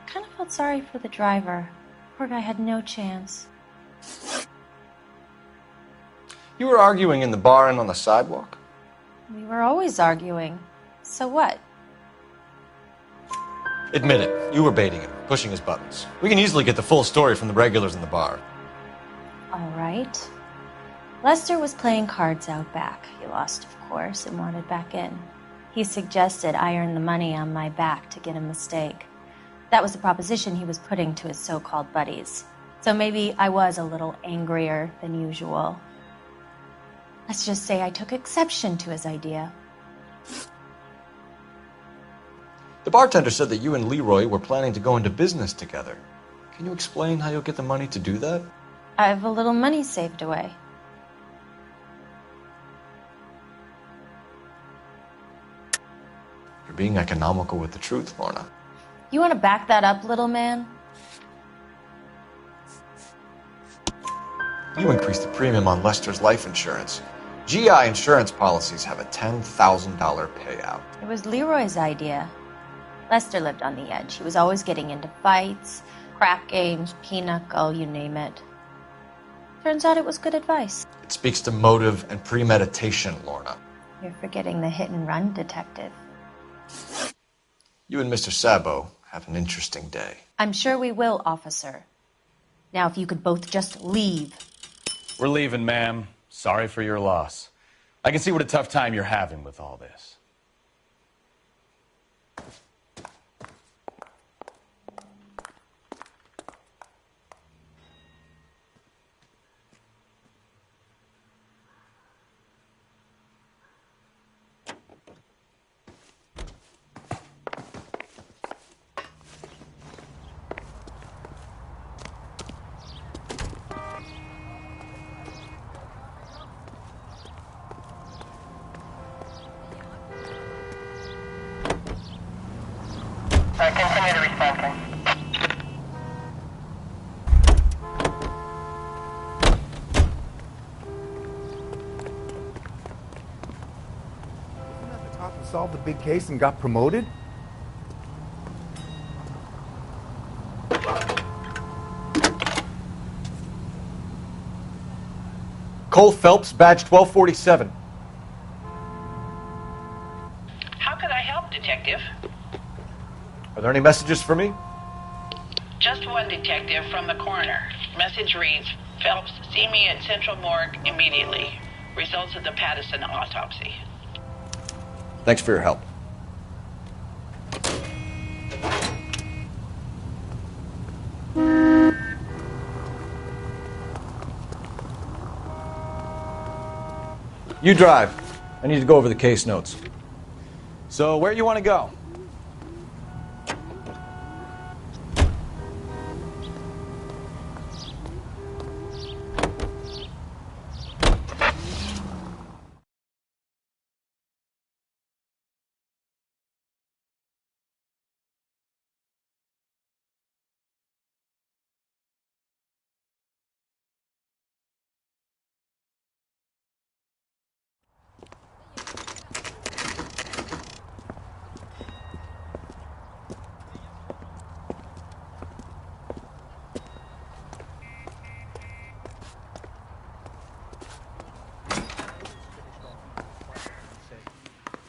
I kind of felt sorry for the driver. Poor guy had no chance. You were arguing in the bar and on the sidewalk? We were always arguing. So what? Admit it. You were baiting him, pushing his buttons. We can easily get the full story from the regulars in the bar. All right. Lester was playing cards out back. He lost, of course, and wanted back in. He suggested I earn the money on my back to get a mistake. That was the proposition he was putting to his so-called buddies. So maybe I was a little angrier than usual. Let's just say I took exception to his idea. The bartender said that you and Leroy were planning to go into business together. Can you explain how you'll get the money to do that? I have a little money saved away. You're being economical with the truth, Lorna. You want to back that up, little man? You increased the premium on Lester's life insurance. GI insurance policies have a $10,000 payout. It was Leroy's idea. Lester lived on the edge. He was always getting into fights, crack games, pinochle, you name it. Turns out it was good advice. It speaks to motive and premeditation, Lorna. You're forgetting the hit-and-run detective. You and Mr. Sabo have an interesting day. I'm sure we will, officer. Now, if you could both just leave. We're leaving, ma'am. Sorry for your loss. I can see what a tough time you're having with all this. Continue to respond, please. Isn't that the cop who solved the big case and got promoted? Cole Phelps, badge 1247. How could I help, Detective? Are there any messages for me? Just one detective from the coroner. Message reads, Phelps, see me at Central Morgue immediately. Results of the Pattison autopsy. Thanks for your help. You drive. I need to go over the case notes. So, where you want to go?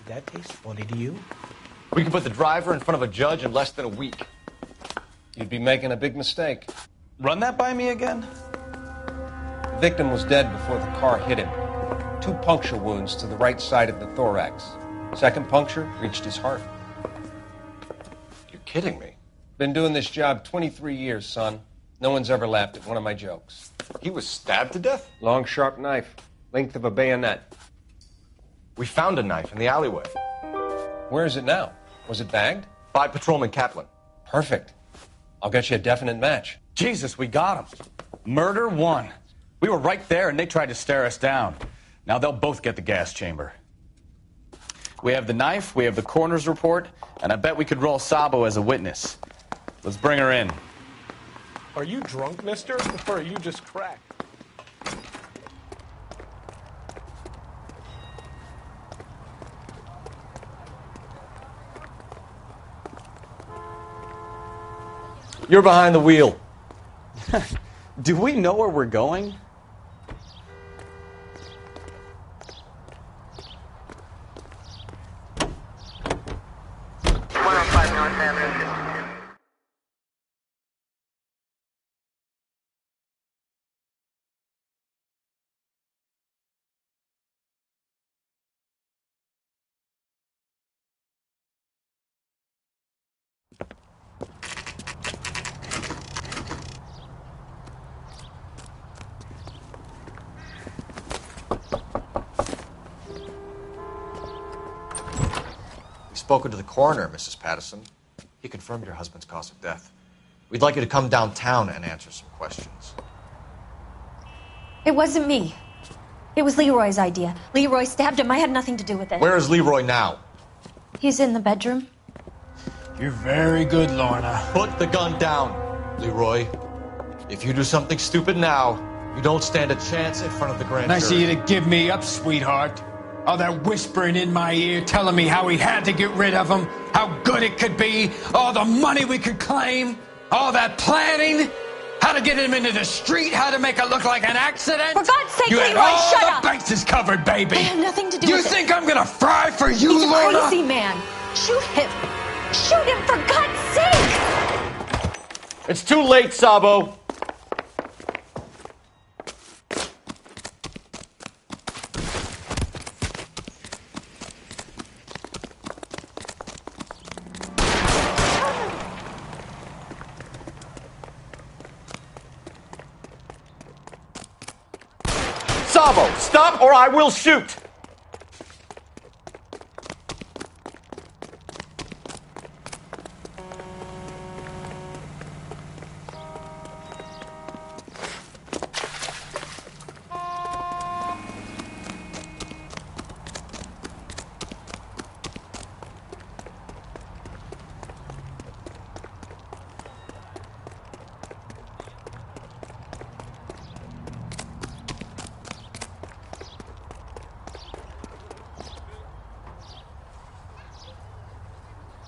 That taste funny to you? We can put the driver in front of a judge in less than a week. You'd be making a big mistake. Run that by me again? The victim was dead before the car hit him. 2 puncture wounds to the right side of the thorax. Second puncture reached his heart. You're kidding me. Been doing this job 23 years, son. No one's ever laughed at one of my jokes. He was stabbed to death? Long, sharp knife. Length of a bayonet. We found a knife in the alleyway. Where is it now? Was it bagged? By Patrolman Kaplan. Perfect. I'll get you a definite match. Jesus, we got him. Murder 1. We were right there and they tried to stare us down. Now they'll both get the gas chamber. We have the knife, we have the coroner's report, and I bet we could roll Sabo as a witness. Let's bring her in. Are you drunk, mister? Or are you just cracked? You're behind the wheel. Do we know where we're going? Spoken to the coroner, Mrs. Pattison. He confirmed your husband's cause of death. We'd like you to come downtown and answer some questions. It wasn't me. It was Leroy's idea. Leroy stabbed him. I had nothing to do with it. Where is Leroy now? He's in the bedroom. You're very good, Lorna. Put the gun down, Leroy. If you do something stupid now, you don't stand a chance in front of the grand jury. Nice of you to give me up, sweetheart. All that whispering in my ear telling me how we had to get rid of him, how good it could be, all the money we could claim, all that planning, how to get him into the street, how to make it look like an accident. For God's sake, you had Leroy, all shut the up! bases covered, baby. I have nothing to do you with it. You think I'm gonna fry for you, He's Lorna? a crazy man. Shoot him. Shoot him, for God's sake! It's too late, Sabo. Sabo, stop or I will shoot!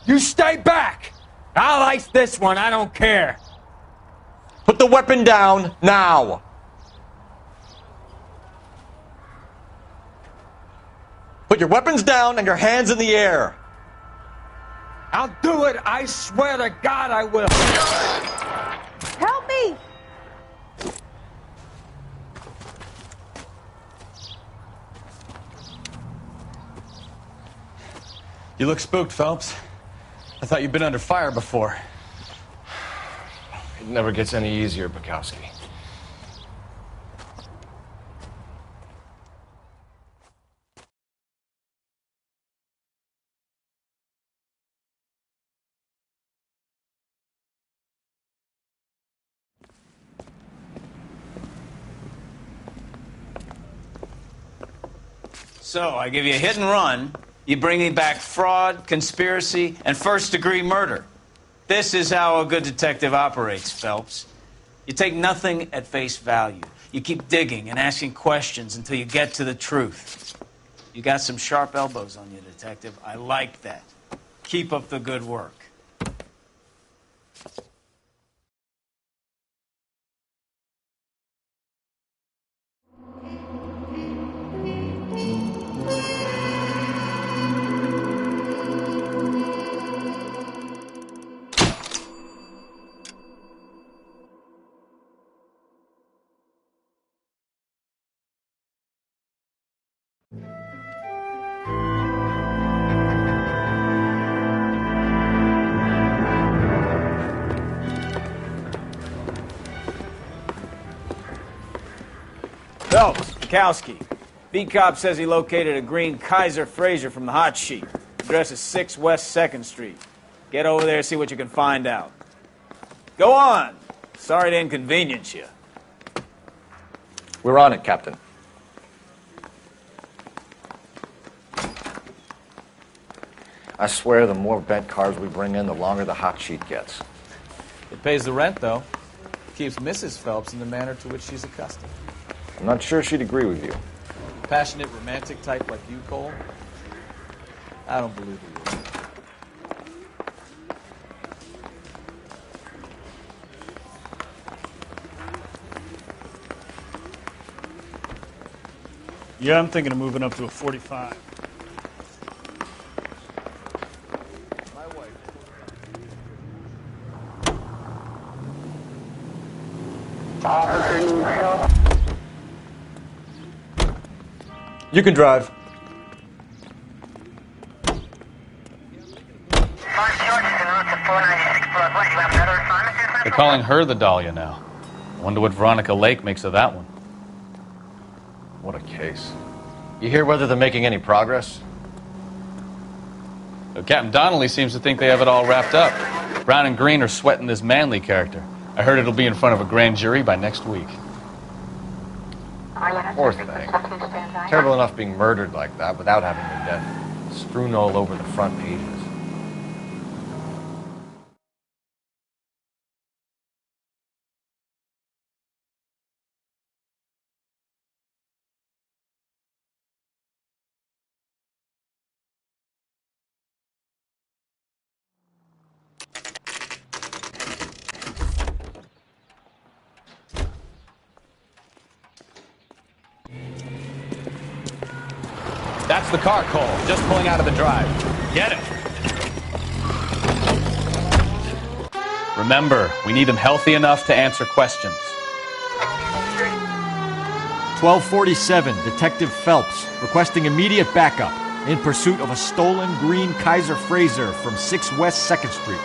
You stay back! I'll ice this one, I don't care. Put the weapon down, now! Put your weapons down and your hands in the air. I'll do it, I swear to God I will. Help me! You look spooked, Phelps. I thought you'd been under fire before. It never gets any easier, Bukowski. So, I give you a hit and run. You bring me back fraud, conspiracy, and first-degree murder. This is how a good detective operates, Phelps. You take nothing at face value. You keep digging and asking questions until you get to the truth. You got some sharp elbows on you, detective. I like that. Keep up the good work. Phelps, Bukowski. Beat cop says he located a green Kaiser Fraser from the hot sheet. Address is 6 West 2nd Street. Get over there and see what you can find out. Go on. Sorry to inconvenience you. We're on it, Captain. I swear the more bent cars we bring in, the longer the hot sheet gets. It pays the rent, though. Keeps Mrs. Phelps in the manner to which she's accustomed. I'm not sure she'd agree with you. Passionate, romantic type like you, Cole? I don't believe you. Yeah, I'm thinking of moving up to a 45. You can drive. They're calling her the Dahlia now. I wonder what Veronica Lake makes of that one. What a case. You hear whether they're making any progress? Captain Donnelly seems to think they have it all wrapped up. Brown and Green are sweating this Manley character. I heard it'll be in front of a grand jury by next week. Poor thing. Terrible enough being murdered like that without having her death strewn all over the front pages. That's the car, Cole. Just pulling out of the drive. Get it. Remember, we need them healthy enough to answer questions. 1247, Detective Phelps, requesting immediate backup in pursuit of a stolen green Kaiser Fraser from 6 West 2nd Street.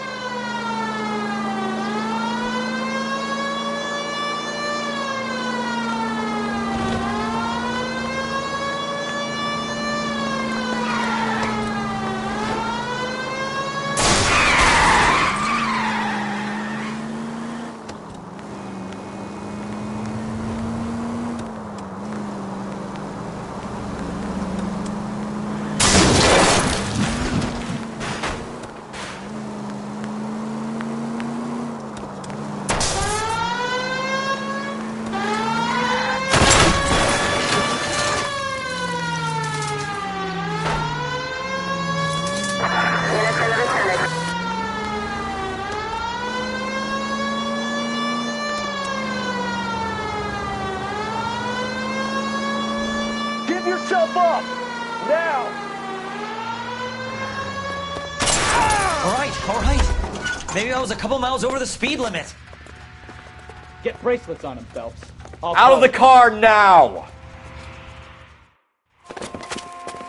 Give yourself up! Now! All right. Maybe I was a couple miles over the speed limit. Get bracelets on him, Phelps. Out of the car now!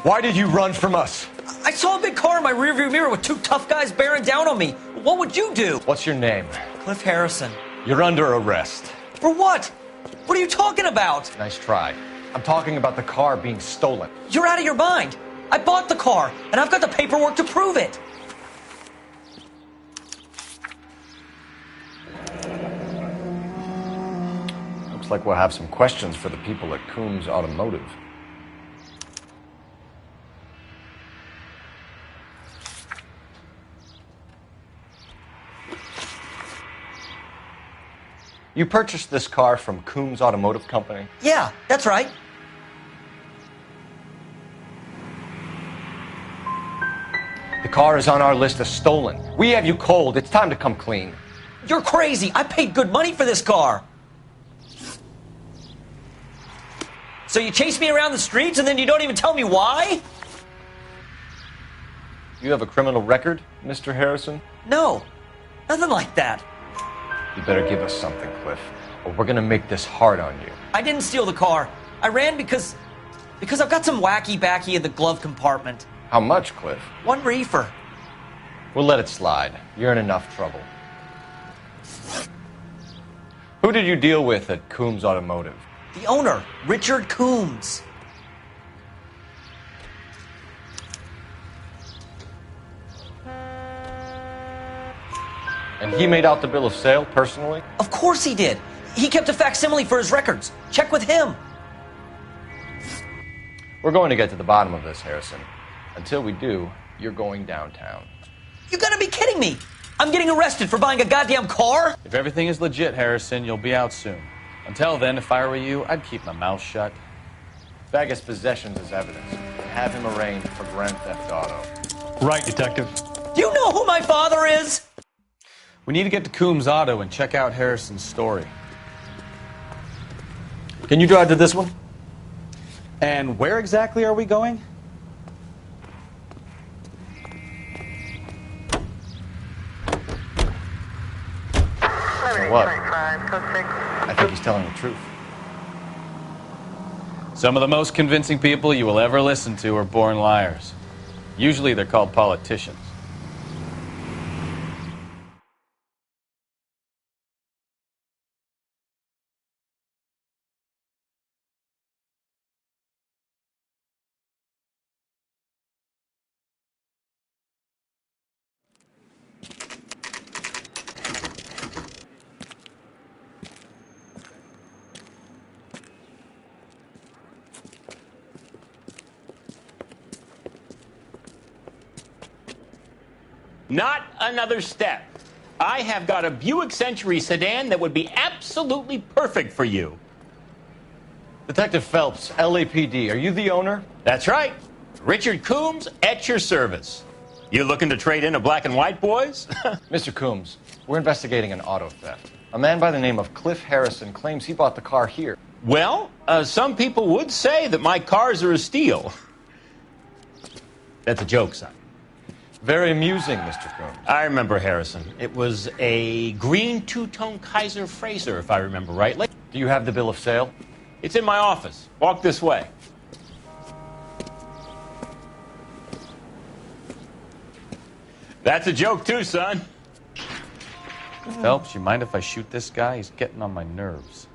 Why did you run from us? I I saw a big car in my rearview mirror with two tough guys bearing down on me. What would you do? What's your name? Cliff Harrison. You're under arrest. For what? What are you talking about? Nice try. I'm talking about the car being stolen. You're out of your mind. I bought the car, and I've got the paperwork to prove it. Looks like we'll have some questions for the people at Coombs Automotive. You purchased this car from Coombs Automotive Company? Yeah, that's right. The car is on our list as stolen. We have you cold. It's time to come clean. You're crazy. I paid good money for this car. So you chase me around the streets and then you don't even tell me why? You have a criminal record, Mr. Harrison? No, nothing like that. You better give us something, Cliff, or we're gonna make this hard on you. I didn't steal the car. I ran because I've got some wacky backy in the glove compartment. How much, Cliff? 1 reefer. We'll let it slide. You're in enough trouble. Who did you deal with at Coombs Automotive? The owner, Richard Coombs. And he made out the bill of sale personally? Of course he did. He kept a facsimile for his records. Check with him. We're going to get to the bottom of this, Harrison. Until we do, you're going downtown. You gotta be kidding me. I'm getting arrested for buying a goddamn car? If everything is legit, Harrison, you'll be out soon. Until then, if I were you, I'd keep my mouth shut. Bag his possessions as evidence and have him arraigned for grand theft auto. Right, Detective. Do you know who my father is? We need to get to Coombs Auto and check out Harrison's story. Can you drive to this one? And where exactly are we going? What? I think he's telling the truth. Some of the most convincing people you will ever listen to are born liars. Usually they're called politicians. Not another step. I have got a Buick Century sedan that would be absolutely perfect for you. Detective Phelps, LAPD, are you the owner? That's right. Richard Coombs at your service. You looking to trade in a black and white, boys? Mr. Coombs, we're investigating an auto theft. A man by the name of Cliff Harrison claims he bought the car here. Well, some people would say that my cars are a steal. That's a joke, son. Very amusing, Mr. Coombs. I remember Harrison. It was a green two-tone Kaiser Frazer, if I remember rightly. Do you have the bill of sale? It's in my office. Walk this way. That's a joke too, son. Phelps, you mind if I shoot this guy? He's getting on my nerves.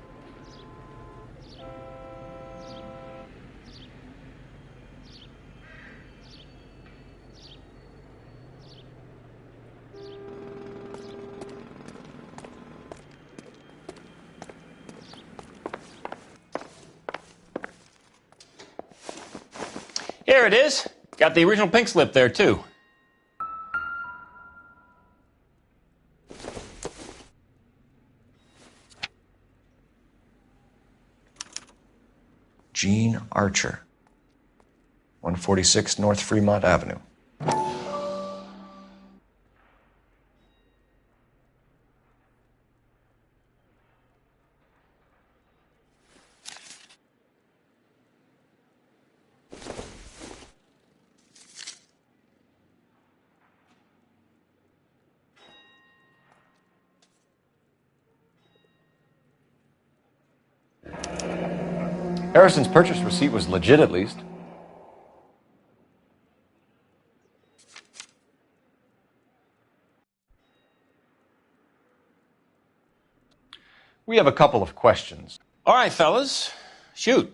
Here it is. Got the original pink slip there, too. Gene Archer, 146 North Fremont Avenue. Harrison's purchase receipt was legit, at least. We have a couple of questions. All right, fellas. Shoot.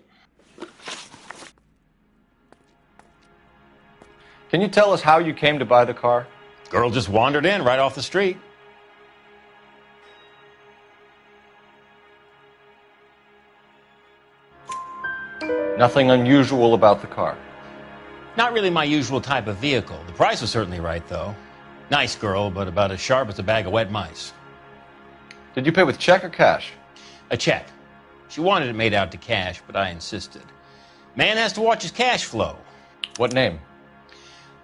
Can you tell us how you came to buy the car? Girl just wandered in right off the street. Nothing unusual about the car. Not really my usual type of vehicle. The price was certainly right, though. Nice girl, but about as sharp as a bag of wet mice. Did you pay with check or cash? A check. She wanted it made out to cash, but I insisted. Man has to watch his cash flow. What name?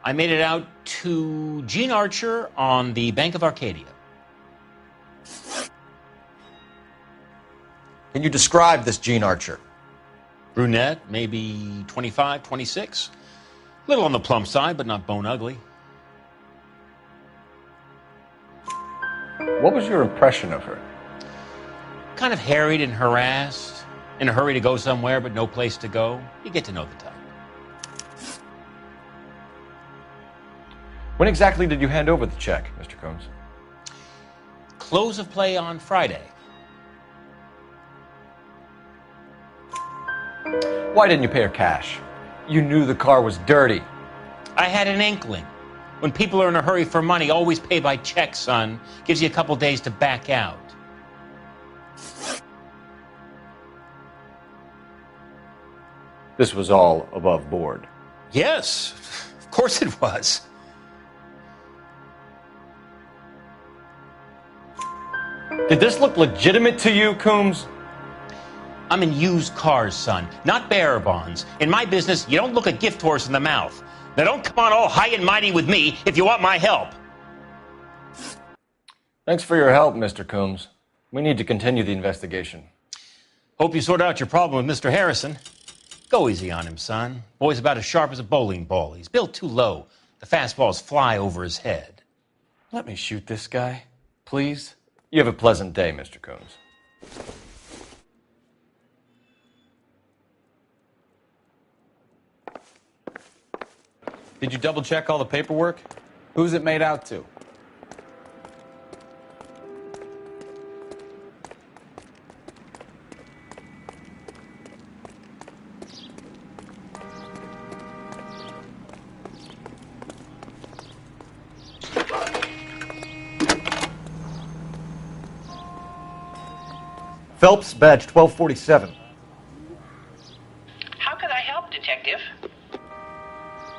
I made it out to Gene Archer on the Bank of Arcadia. Can you describe this Gene Archer? Brunette, maybe 25, 26. Little on the plump side, but not bone ugly. What was your impression of her? Kind of harried and harassed, in a hurry to go somewhere, but no place to go. You get to know the type. When exactly did you hand over the check, Mr. Combs? Close of play on Friday. Why didn't you pay her cash? You knew the car was dirty. I had an inkling. When people are in a hurry for money, always pay by check, son. Gives you a couple days to back out. This was all above board. Yes, of course it was. Did this look legitimate to you, Coombs? I'm in used cars, son, not bearer bonds. In my business, you don't look a gift horse in the mouth. Now don't come on all high and mighty with me if you want my help. Thanks for your help, Mr. Coombs. We need to continue the investigation. Hope you sort out your problem with Mr. Harrison. Go easy on him, son. Boy's about as sharp as a bowling ball. He's built too low. The fastballs fly over his head. Let me shoot this guy, please. You have a pleasant day, Mr. Coombs. Did you double check all the paperwork? Who's it made out to? Phelps, badge 1247. How could I help, Detective?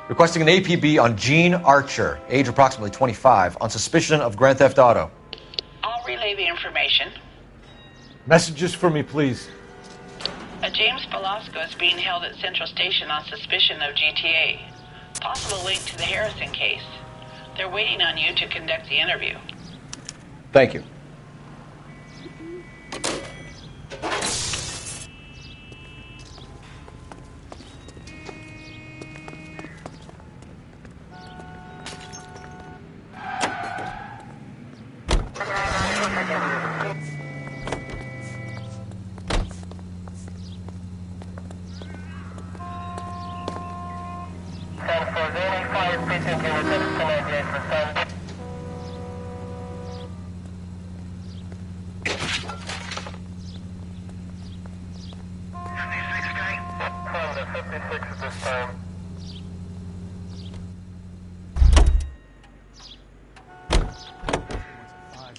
Requesting an APB on Gene Archer, age approximately 25, on suspicion of grand theft auto. I'll relay the information. Messages for me, please. A James Velasco is being held at Central Station on suspicion of GTA. Possible link to the Harrison case. They're waiting on you to conduct the interview. Thank you.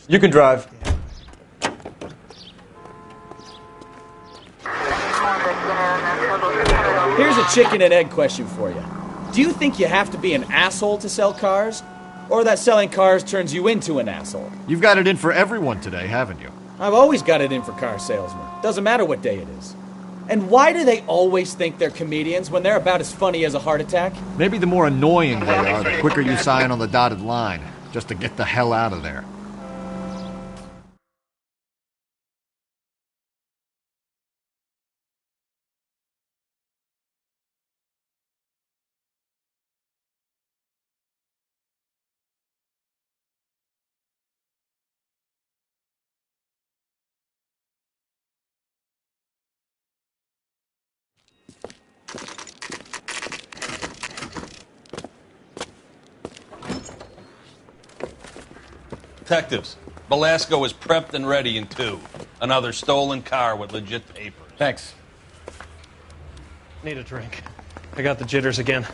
You can drive. Here's a chicken and egg question for you. Do you think you have to be an asshole to sell cars? Or that selling cars turns you into an asshole? You've got it in for everyone today, haven't you? I've always got it in for car salesmen. Doesn't matter what day it is. And why do they always think they're comedians when they're about as funny as a heart attack? Maybe the more annoying they are, the quicker you sign on the dotted line, just to get the hell out of there. Detectives, Velasco is prepped and ready in 2. Another stolen car with legit papers. Thanks. Need a drink. I got the jitters again.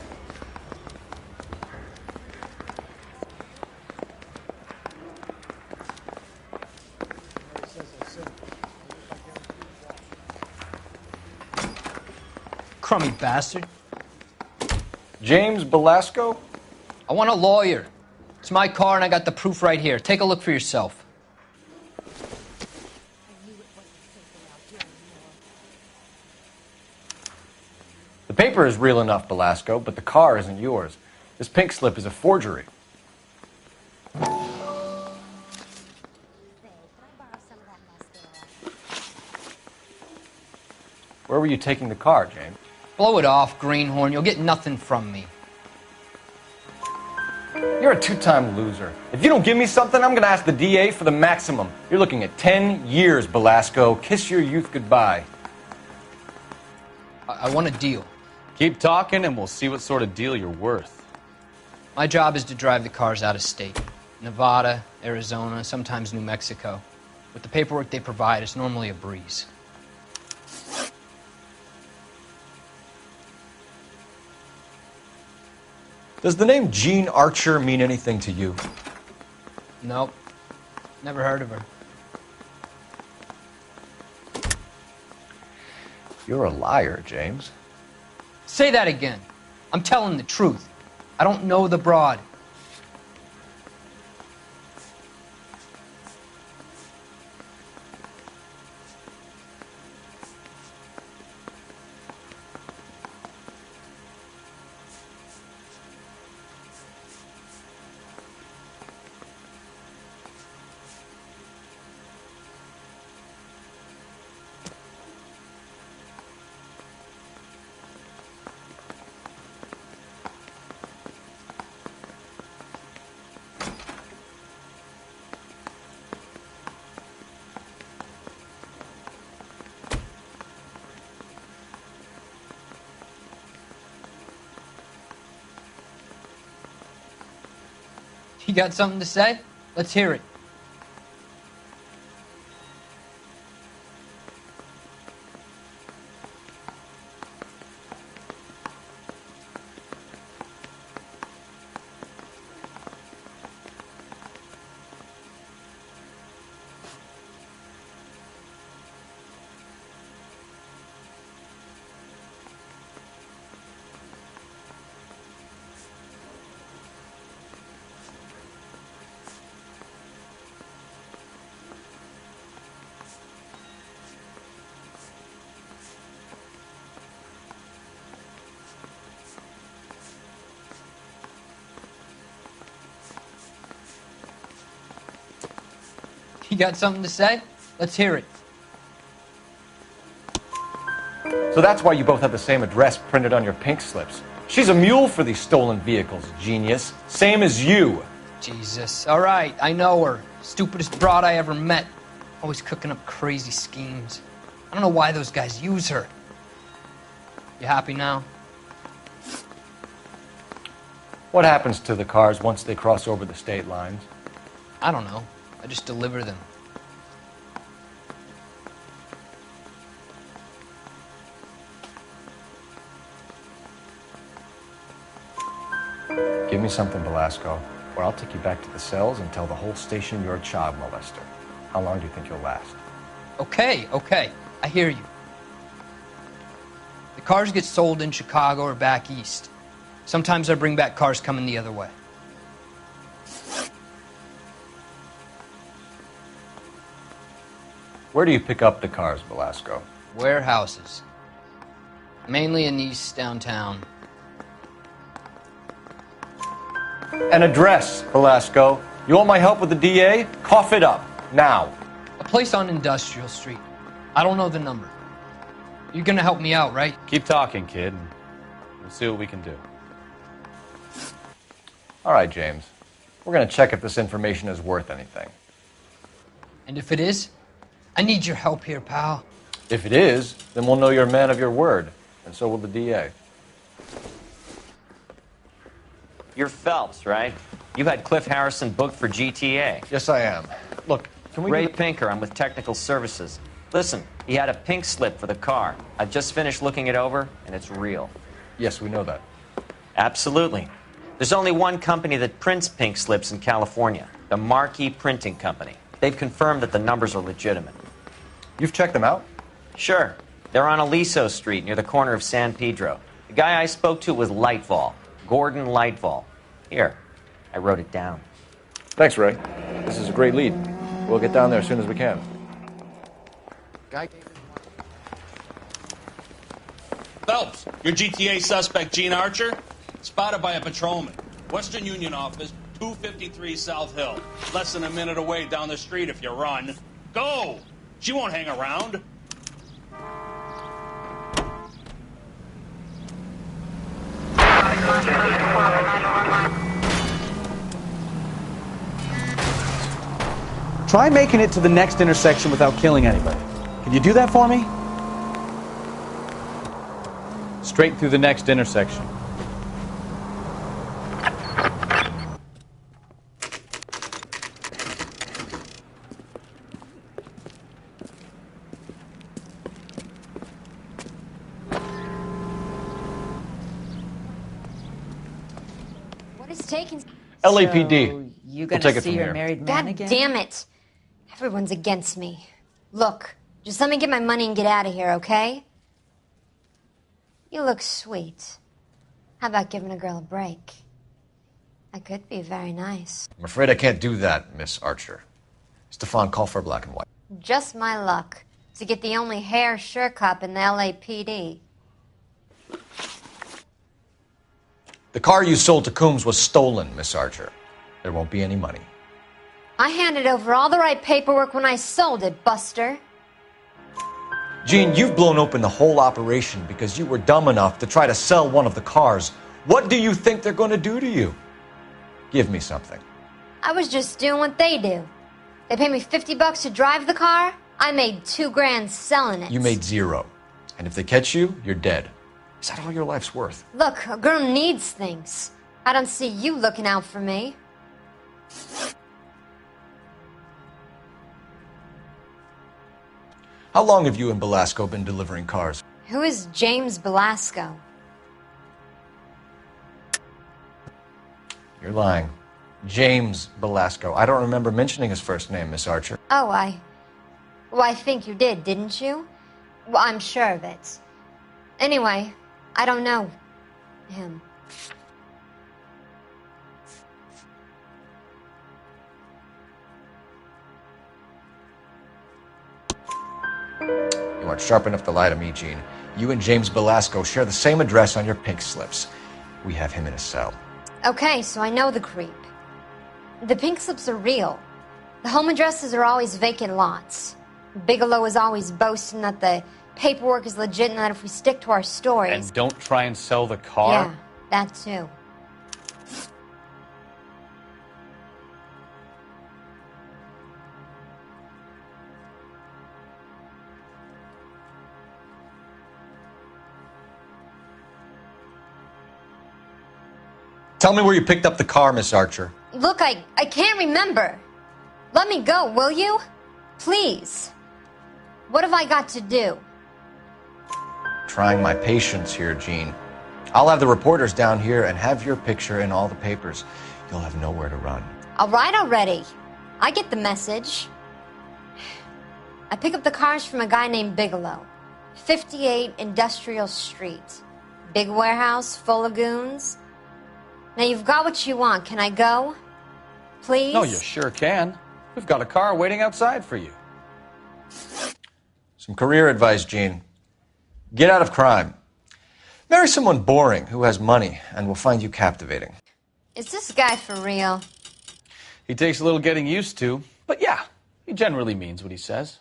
Crummy bastard. James Belasco? I want a lawyer. It's my car and I got the proof right here. Take a look for yourself. The paper is real enough, Belasco, but the car isn't yours. This pink slip is a forgery. Where were you taking the car, James? Blow it off, greenhorn. You'll get nothing from me. You're a two-time loser. If you don't give me something, I'm going to ask the DA for the maximum. You're looking at 10 years, Belasco. Kiss your youth goodbye. I want a deal. Keep talking and we'll see what sort of deal you're worth. My job is to drive the cars out of state. Nevada, Arizona, sometimes New Mexico. With the paperwork they provide, it's normally a breeze. Does the name Jean Archer mean anything to you? Nope. Never heard of her. You're a liar, James. Say that again. I'm telling the truth. I don't know the broad. You got something to say? Let's hear it. You got something to say? Let's hear it. So that's why you both have the same address printed on your pink slips. She's a mule for these stolen vehicles, genius. Same as you. Jesus. All right, I know her. Stupidest broad I ever met. Always cooking up crazy schemes. I don't know why those guys use her. You happy now? What happens to the cars once they cross over the state lines? I don't know. I just deliver them. Give me something, Belasco, or I'll take you back to the cells and tell the whole station you're a child molester. How long do you think you'll last? Okay. I hear you. The cars get sold in Chicago or back east. Sometimes I bring back cars coming the other way. Where do you pick up the cars, Belasco? Warehouses. Mainly in East downtown. An address, Belasco. You want my help with the DA? Cough it up, now. A place on Industrial Street. I don't know the number. You're gonna help me out, right? Keep talking, kid, and we'll see what we can do. All right, James. We're gonna check if this information is worth anything. And if it is, I need your help here, pal. If it is, then we'll know you're a man of your word, and so will the DA. You're Phelps, right? You had Cliff Harrison booked for GTA. Yes, I am. Look, Can we Ray get Pinker, I'm with Technical Services. Listen, he had a pink slip for the car. I've just finished looking it over, and it's real. Yes, we know that. Absolutely. There's only one company that prints pink slips in California, the Marquee Printing Company. They've confirmed that the numbers are legitimate. You've checked them out? Sure. They're on Aliso Street near the corner of San Pedro. The guy I spoke to was Lightfall, Gordon Lightfall. Here, I wrote it down. Thanks, Ray. This is a great lead. We'll get down there as soon as we can. Phelps, your GTA suspect, Gene Archer, spotted by a patrolman. Western Union office, 253 South Hill. Less than a minute away down the street if you run. Go! She won't hang around. Try making it to the next intersection without killing anybody. Can you do that for me? Straight through the next intersection. What is taking? LAPD. So you We'll gonna take it see from your here. married man God again? damn it. Everyone's against me. Look, just let me get my money and get out of here, okay? You look sweet. How about giving a girl a break? That could be very nice. I'm afraid I can't do that, Miss Archer. Stefan, call for black and white. Just my luck to get the only hair sure cop in the LAPD. The car you sold to Coombs was stolen, Miss Archer. There won't be any money. I handed over all the right paperwork when I sold it, Buster. Gene, you've blown open the whole operation because you were dumb enough to try to sell one of the cars. What do you think they're going to do to you? Give me something. I was just doing what they do. They paid me $50 to drive the car. I made $2 grand selling it. You made zero. And if they catch you, you're dead. Is that all your life's worth? Look, a girl needs things. I don't see you looking out for me. How long have you and Belasco been delivering cars? Who is James Belasco? You're lying. James Belasco. I don't remember mentioning his first name, Miss Archer. Oh, Well, I think you did, didn't you? Well, I'm sure of it. Anyway, I don't know him. You aren't sharp enough to lie to me, Gene. You and James Belasco share the same address on your pink slips. We have him in a cell. Okay, so I know the creep. The pink slips are real. The home addresses are always vacant lots. Bigelow is always boasting that the paperwork is legit and that if we stick to our stories... And don't try and sell the car? Yeah, that too. Tell me where you picked up the car, Miss Archer. Look, I can't remember. Let me go, will you? Please. What have I got to do? Trying my patience here, Gene. I'll have the reporters down here and have your picture in all the papers. You'll have nowhere to run. All right already. I get the message. I pick up the cars from a guy named Bigelow. 58 Industrial Street. Big warehouse full of goons. Now you've got what you want. Can I go? Please? No, you sure can. We've got a car waiting outside for you. Some career advice, Gene. Get out of crime. Marry someone boring who has money and will find you captivating. Is this guy for real? He takes a little getting used to, but yeah, he generally means what he says.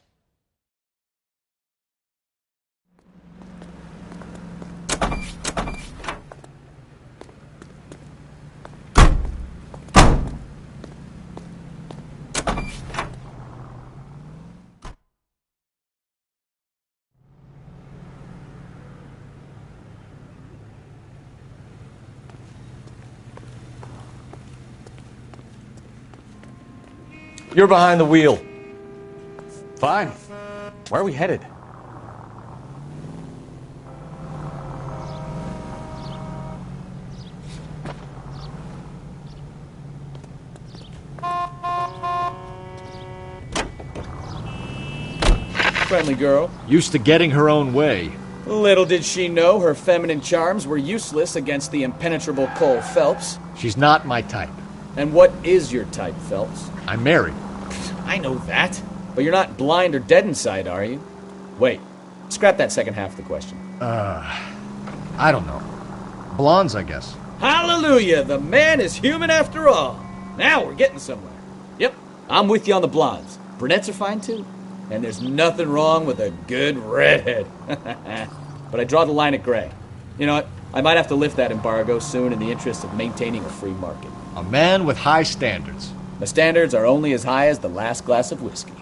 You're behind the wheel. Fine. Where are we headed? Friendly girl. Used to getting her own way. Little did she know her feminine charms were useless against the impenetrable Cole Phelps. She's not my type. And what is your type, Phelps? I'm married. I know that. But you're not blind or dead inside, are you? Wait. Scrap that second half of the question. I don't know. Blondes, I guess. Hallelujah! The man is human after all. Now we're getting somewhere. Yep, I'm with you on the blondes. Brunettes are fine too. And there's nothing wrong with a good redhead. But I draw the line at gray. You know what? I might have to lift that embargo soon in the interest of maintaining a free market. A man with high standards. My standards are only as high as the last glass of whiskey.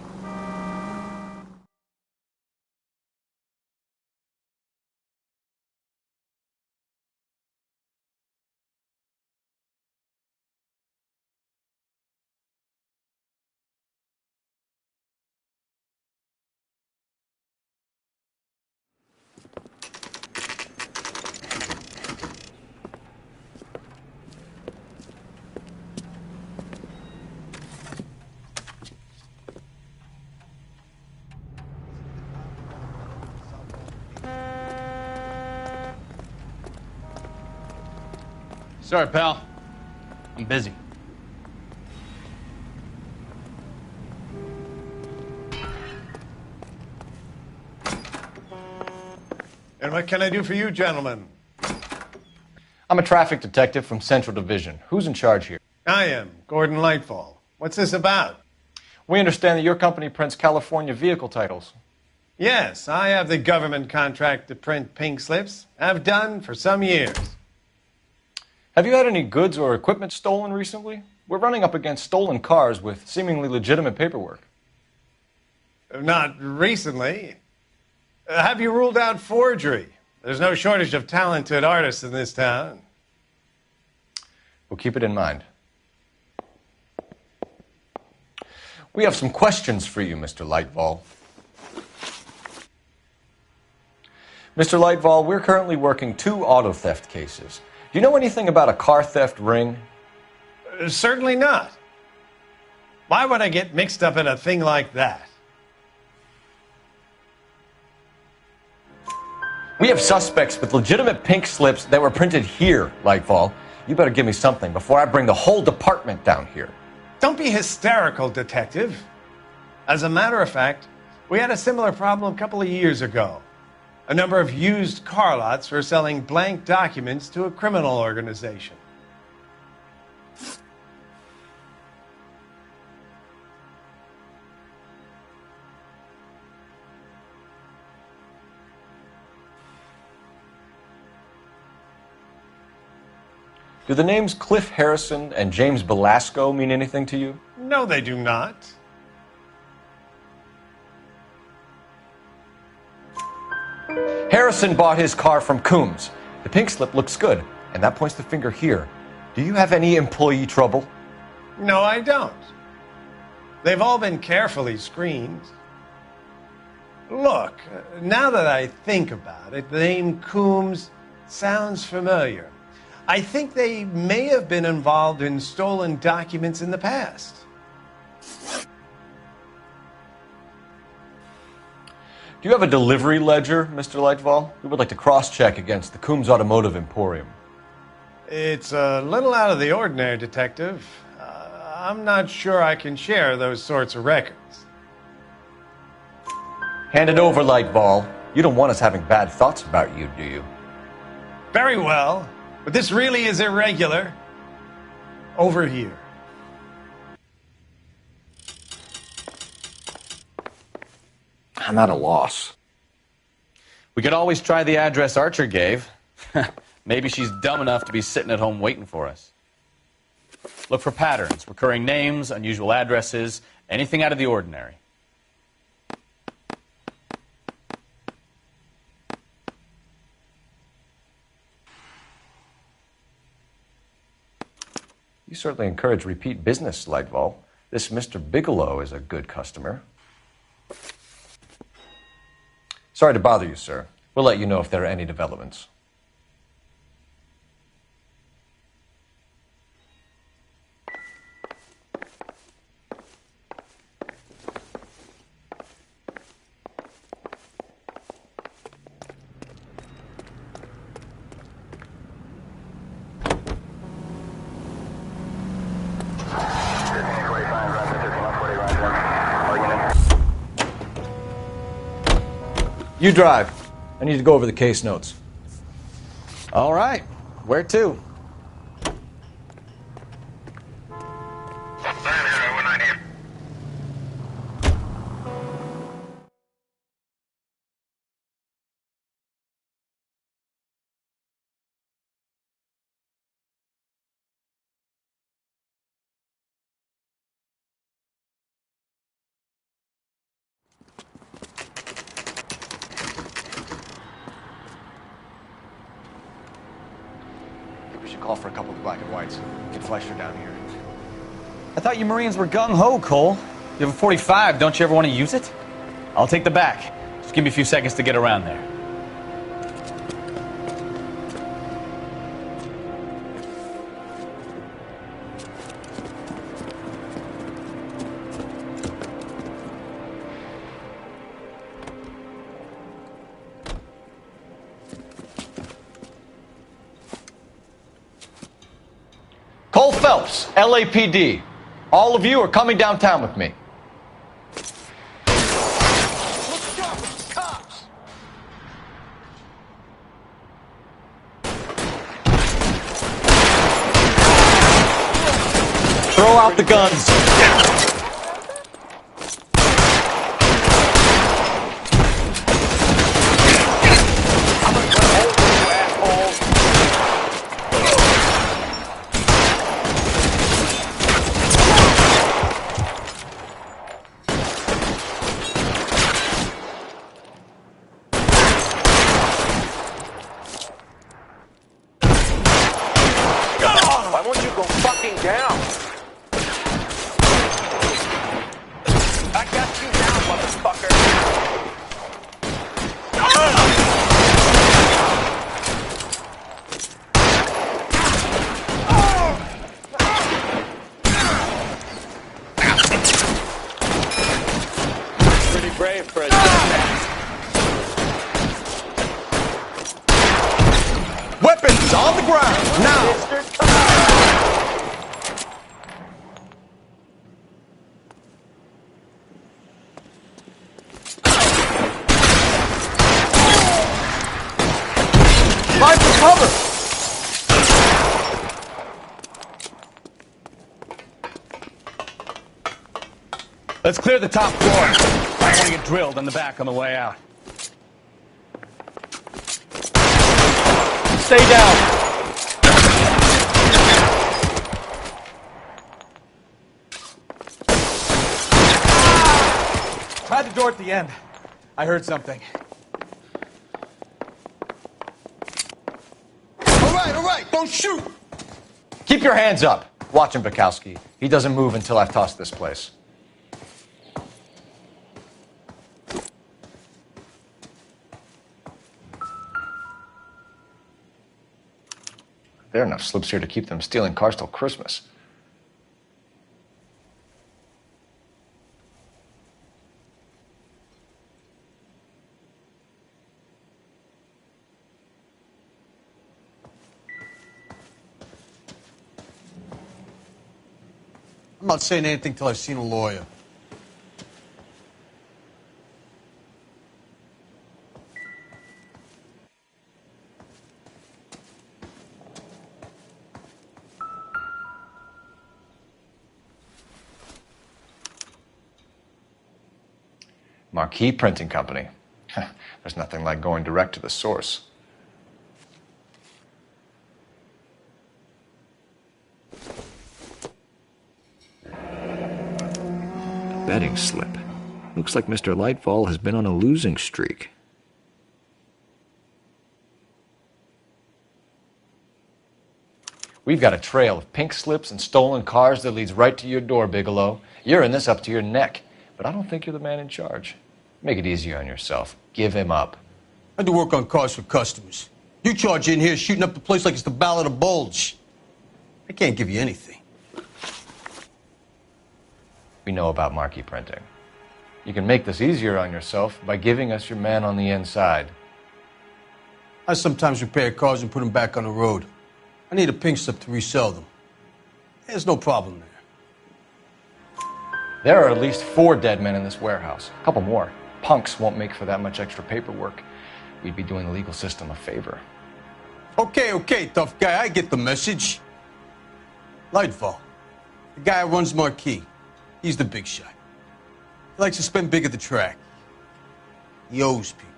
Sorry, pal. I'm busy. And what can I do for you, gentlemen? I'm a traffic detective from Central Division. Who's in charge here? I am, Gordon Lightfall. What's this about? We understand that your company prints California vehicle titles. Yes, I have the government contract to print pink slips. I've done for some years. Have you had any goods or equipment stolen recently? We're running up against stolen cars with seemingly legitimate paperwork. Not recently. Have you ruled out forgery? There's no shortage of talented artists in this town. We'll keep it in mind. We have some questions for you, Mr. Lightfall. Mr. Lightfall, we're currently working 2 auto theft cases. Do you know anything about a car theft ring? Certainly not. Why would I get mixed up in a thing like that? We have suspects with legitimate pink slips that were printed here, Lightfall. You better give me something before I bring the whole department down here. Don't be hysterical, Detective. As a matter of fact, we had a similar problem a couple of years ago. A number of used car lots were selling blank documents to a criminal organization. Do the names Cliff Harrison and James Belasco mean anything to you? No, they do not. Harrison bought his car from Coombs. The pink slip looks good, and that points the finger here. Do you have any employee trouble? No, I don't. They've all been carefully screened. Look, now that I think about it, the name Coombs sounds familiar. I think they may have been involved in stolen documents in the past. Do you have a delivery ledger, Mr. Lightfall? We would like to cross-check against the Coombs Automotive Emporium. It's a little out of the ordinary, Detective. I'm not sure I can share those sorts of records. Hand it over, Lightfall. You don't want us having bad thoughts about you, do you? Very well, but this really is irregular. Over here. I'm at a loss. We could always try the address Archer gave. Maybe she's dumb enough to be sitting at home waiting for us. Look for patterns, recurring names, unusual addresses, anything out of the ordinary. You certainly encourage repeat business, Lightfall. This Mr. Bigelow is a good customer. Sorry to bother you, sir. We'll let you know if there are any developments. You drive. I need to go over the case notes. All right. Where to? We should call for a couple of black and whites. Get Fleischer down here. I thought you Marines were gung-ho, Cole. You have a 45. Don't you ever want to use it? I'll take the back. Just give me a few seconds to get around there. Cole Phelps, LAPD. All of you are coming downtown with me. Throw out the guns. Why won't you go fucking down? I got you now, motherfucker. Pretty brave for a Weapons on the ground, now! Find some cover! Let's clear the top floor. I want to get drilled in the back on the way out. Stay down. Try the door at the end. I heard something. All right, don't shoot! Keep your hands up. Watch him, Bukowski. He doesn't move until I've tossed this place. There are enough slips here to keep them stealing cars till Christmas. I'm not saying anything till I've seen a lawyer. Marquee Printing Company. There's nothing like going direct to the source. Betting slip. Looks like Mr. Lightfall has been on a losing streak. We've got a trail of pink slips and stolen cars that leads right to your door, Bigelow. You're in this up to your neck, but I don't think you're the man in charge. Make it easier on yourself. Give him up. I do work on cars for customers. You charge in here shooting up the place like it's the Ballad of Bulge. I can't give you anything. We know about marquee printing. You can make this easier on yourself by giving us your man on the inside. I sometimes repair cars and put them back on the road. I need a pink slip to resell them. There's no problem there. There are at least 4 dead men in this warehouse. A couple more. Punks won't make for that much extra paperwork. We'd be doing the legal system a favor. Okay, tough guy. I get the message. Lightfall, the guy who runs Marquee. He's the big shot. He likes to spend big at the track. He owes people.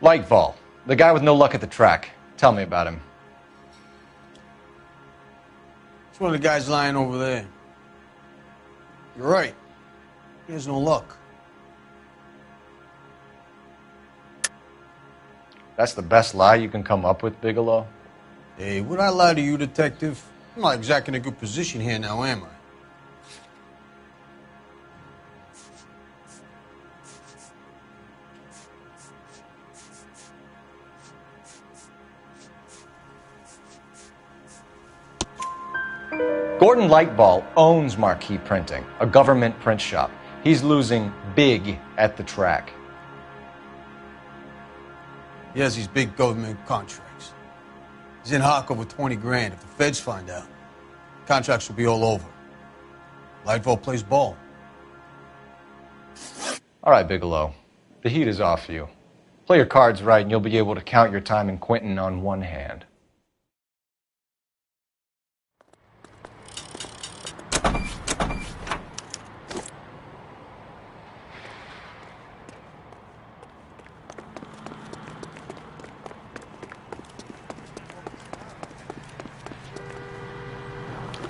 Lightfall, the guy with no luck at the track. Tell me about him. It's one of the guys lying over there. You're right. He has no luck. That's the best lie you can come up with, Bigelow? Hey, would I lie to you, detective? I'm not exactly in a good position here now, am I? Gordon Lightball owns Marquee Printing, a government print shop. He's losing big at the track. He has these big government contracts. He's in hock over 20 grand. If the feds find out, contracts will be all over. Lightfall plays ball. All right, Bigelow. The heat is off you. Play your cards right and you'll be able to count your time in Quentin on one hand.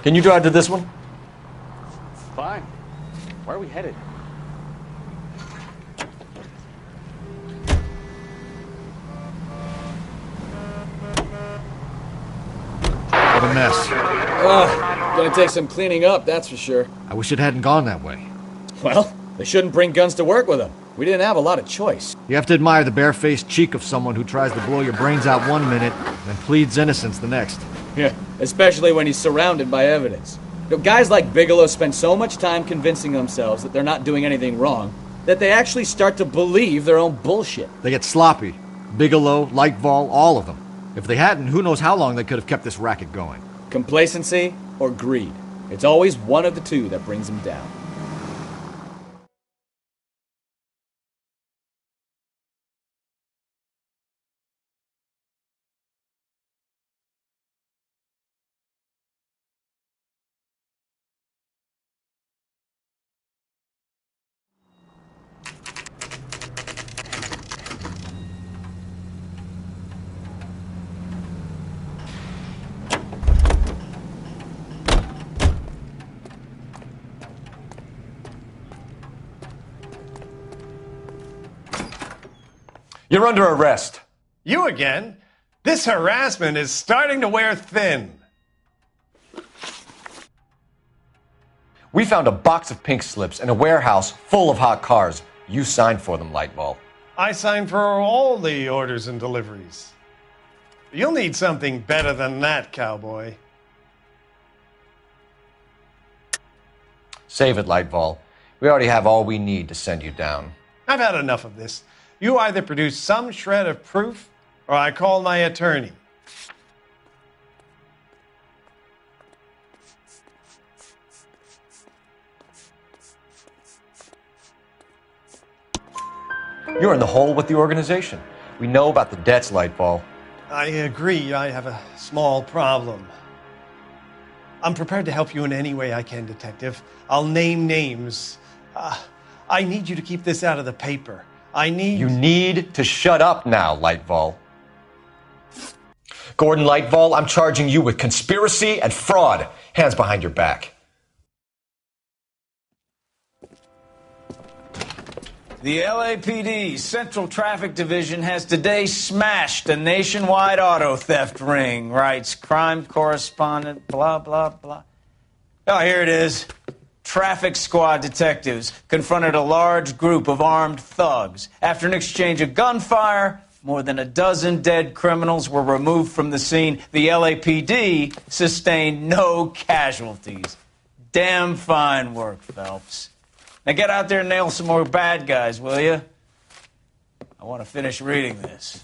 Can you drive to this one? Fine. Where are we headed? What a mess. Gonna take some cleaning up, that's for sure. I wish it hadn't gone that way. Well, they shouldn't bring guns to work with them. We didn't have a lot of choice. You have to admire the barefaced cheek of someone who tries to blow your brains out one minute and pleads innocence the next. Yeah, especially when he's surrounded by evidence. You know, guys like Bigelow spend so much time convincing themselves that they're not doing anything wrong that they actually start to believe their own bullshit. They get sloppy. Bigelow, Lightfall, all of them. If they hadn't, who knows how long they could have kept this racket going. Complacency or greed. It's always one of the two that brings them down. You're under arrest. You again? This harassment is starting to wear thin. We found a box of pink slips in a warehouse full of hot cars. You signed for them, Lightball. I signed for all the orders and deliveries. You'll need something better than that, cowboy. Save it, Lightball. We already have all we need to send you down. I've had enough of this. You either produce some shred of proof, or I call my attorney. You're in the hole with the organization. We know about the debts, Lightball. I agree. I have a small problem. I'm prepared to help you in any way I can, Detective. I'll name names. I need you to keep this out of the paper. You need to shut up now, Lightball. Gordon Lightball, I'm charging you with conspiracy and fraud. Hands behind your back. The LAPD Central Traffic Division has today smashed a nationwide auto theft ring, writes crime correspondent, blah, blah, blah. Oh, here it is. Traffic squad detectives confronted a large group of armed thugs. After an exchange of gunfire, more than a dozen dead criminals were removed from the scene. The LAPD sustained no casualties. Damn fine work, Phelps. Now get out there and nail some more bad guys, will you? I want to finish reading this.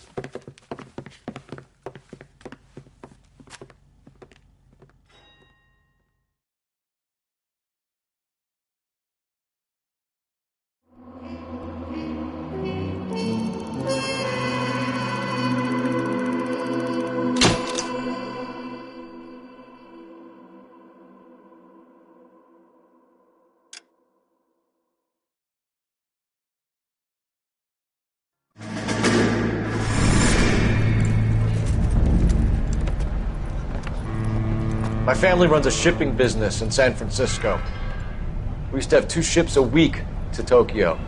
My family runs a shipping business in San Francisco. We used to have 2 ships a week to Tokyo.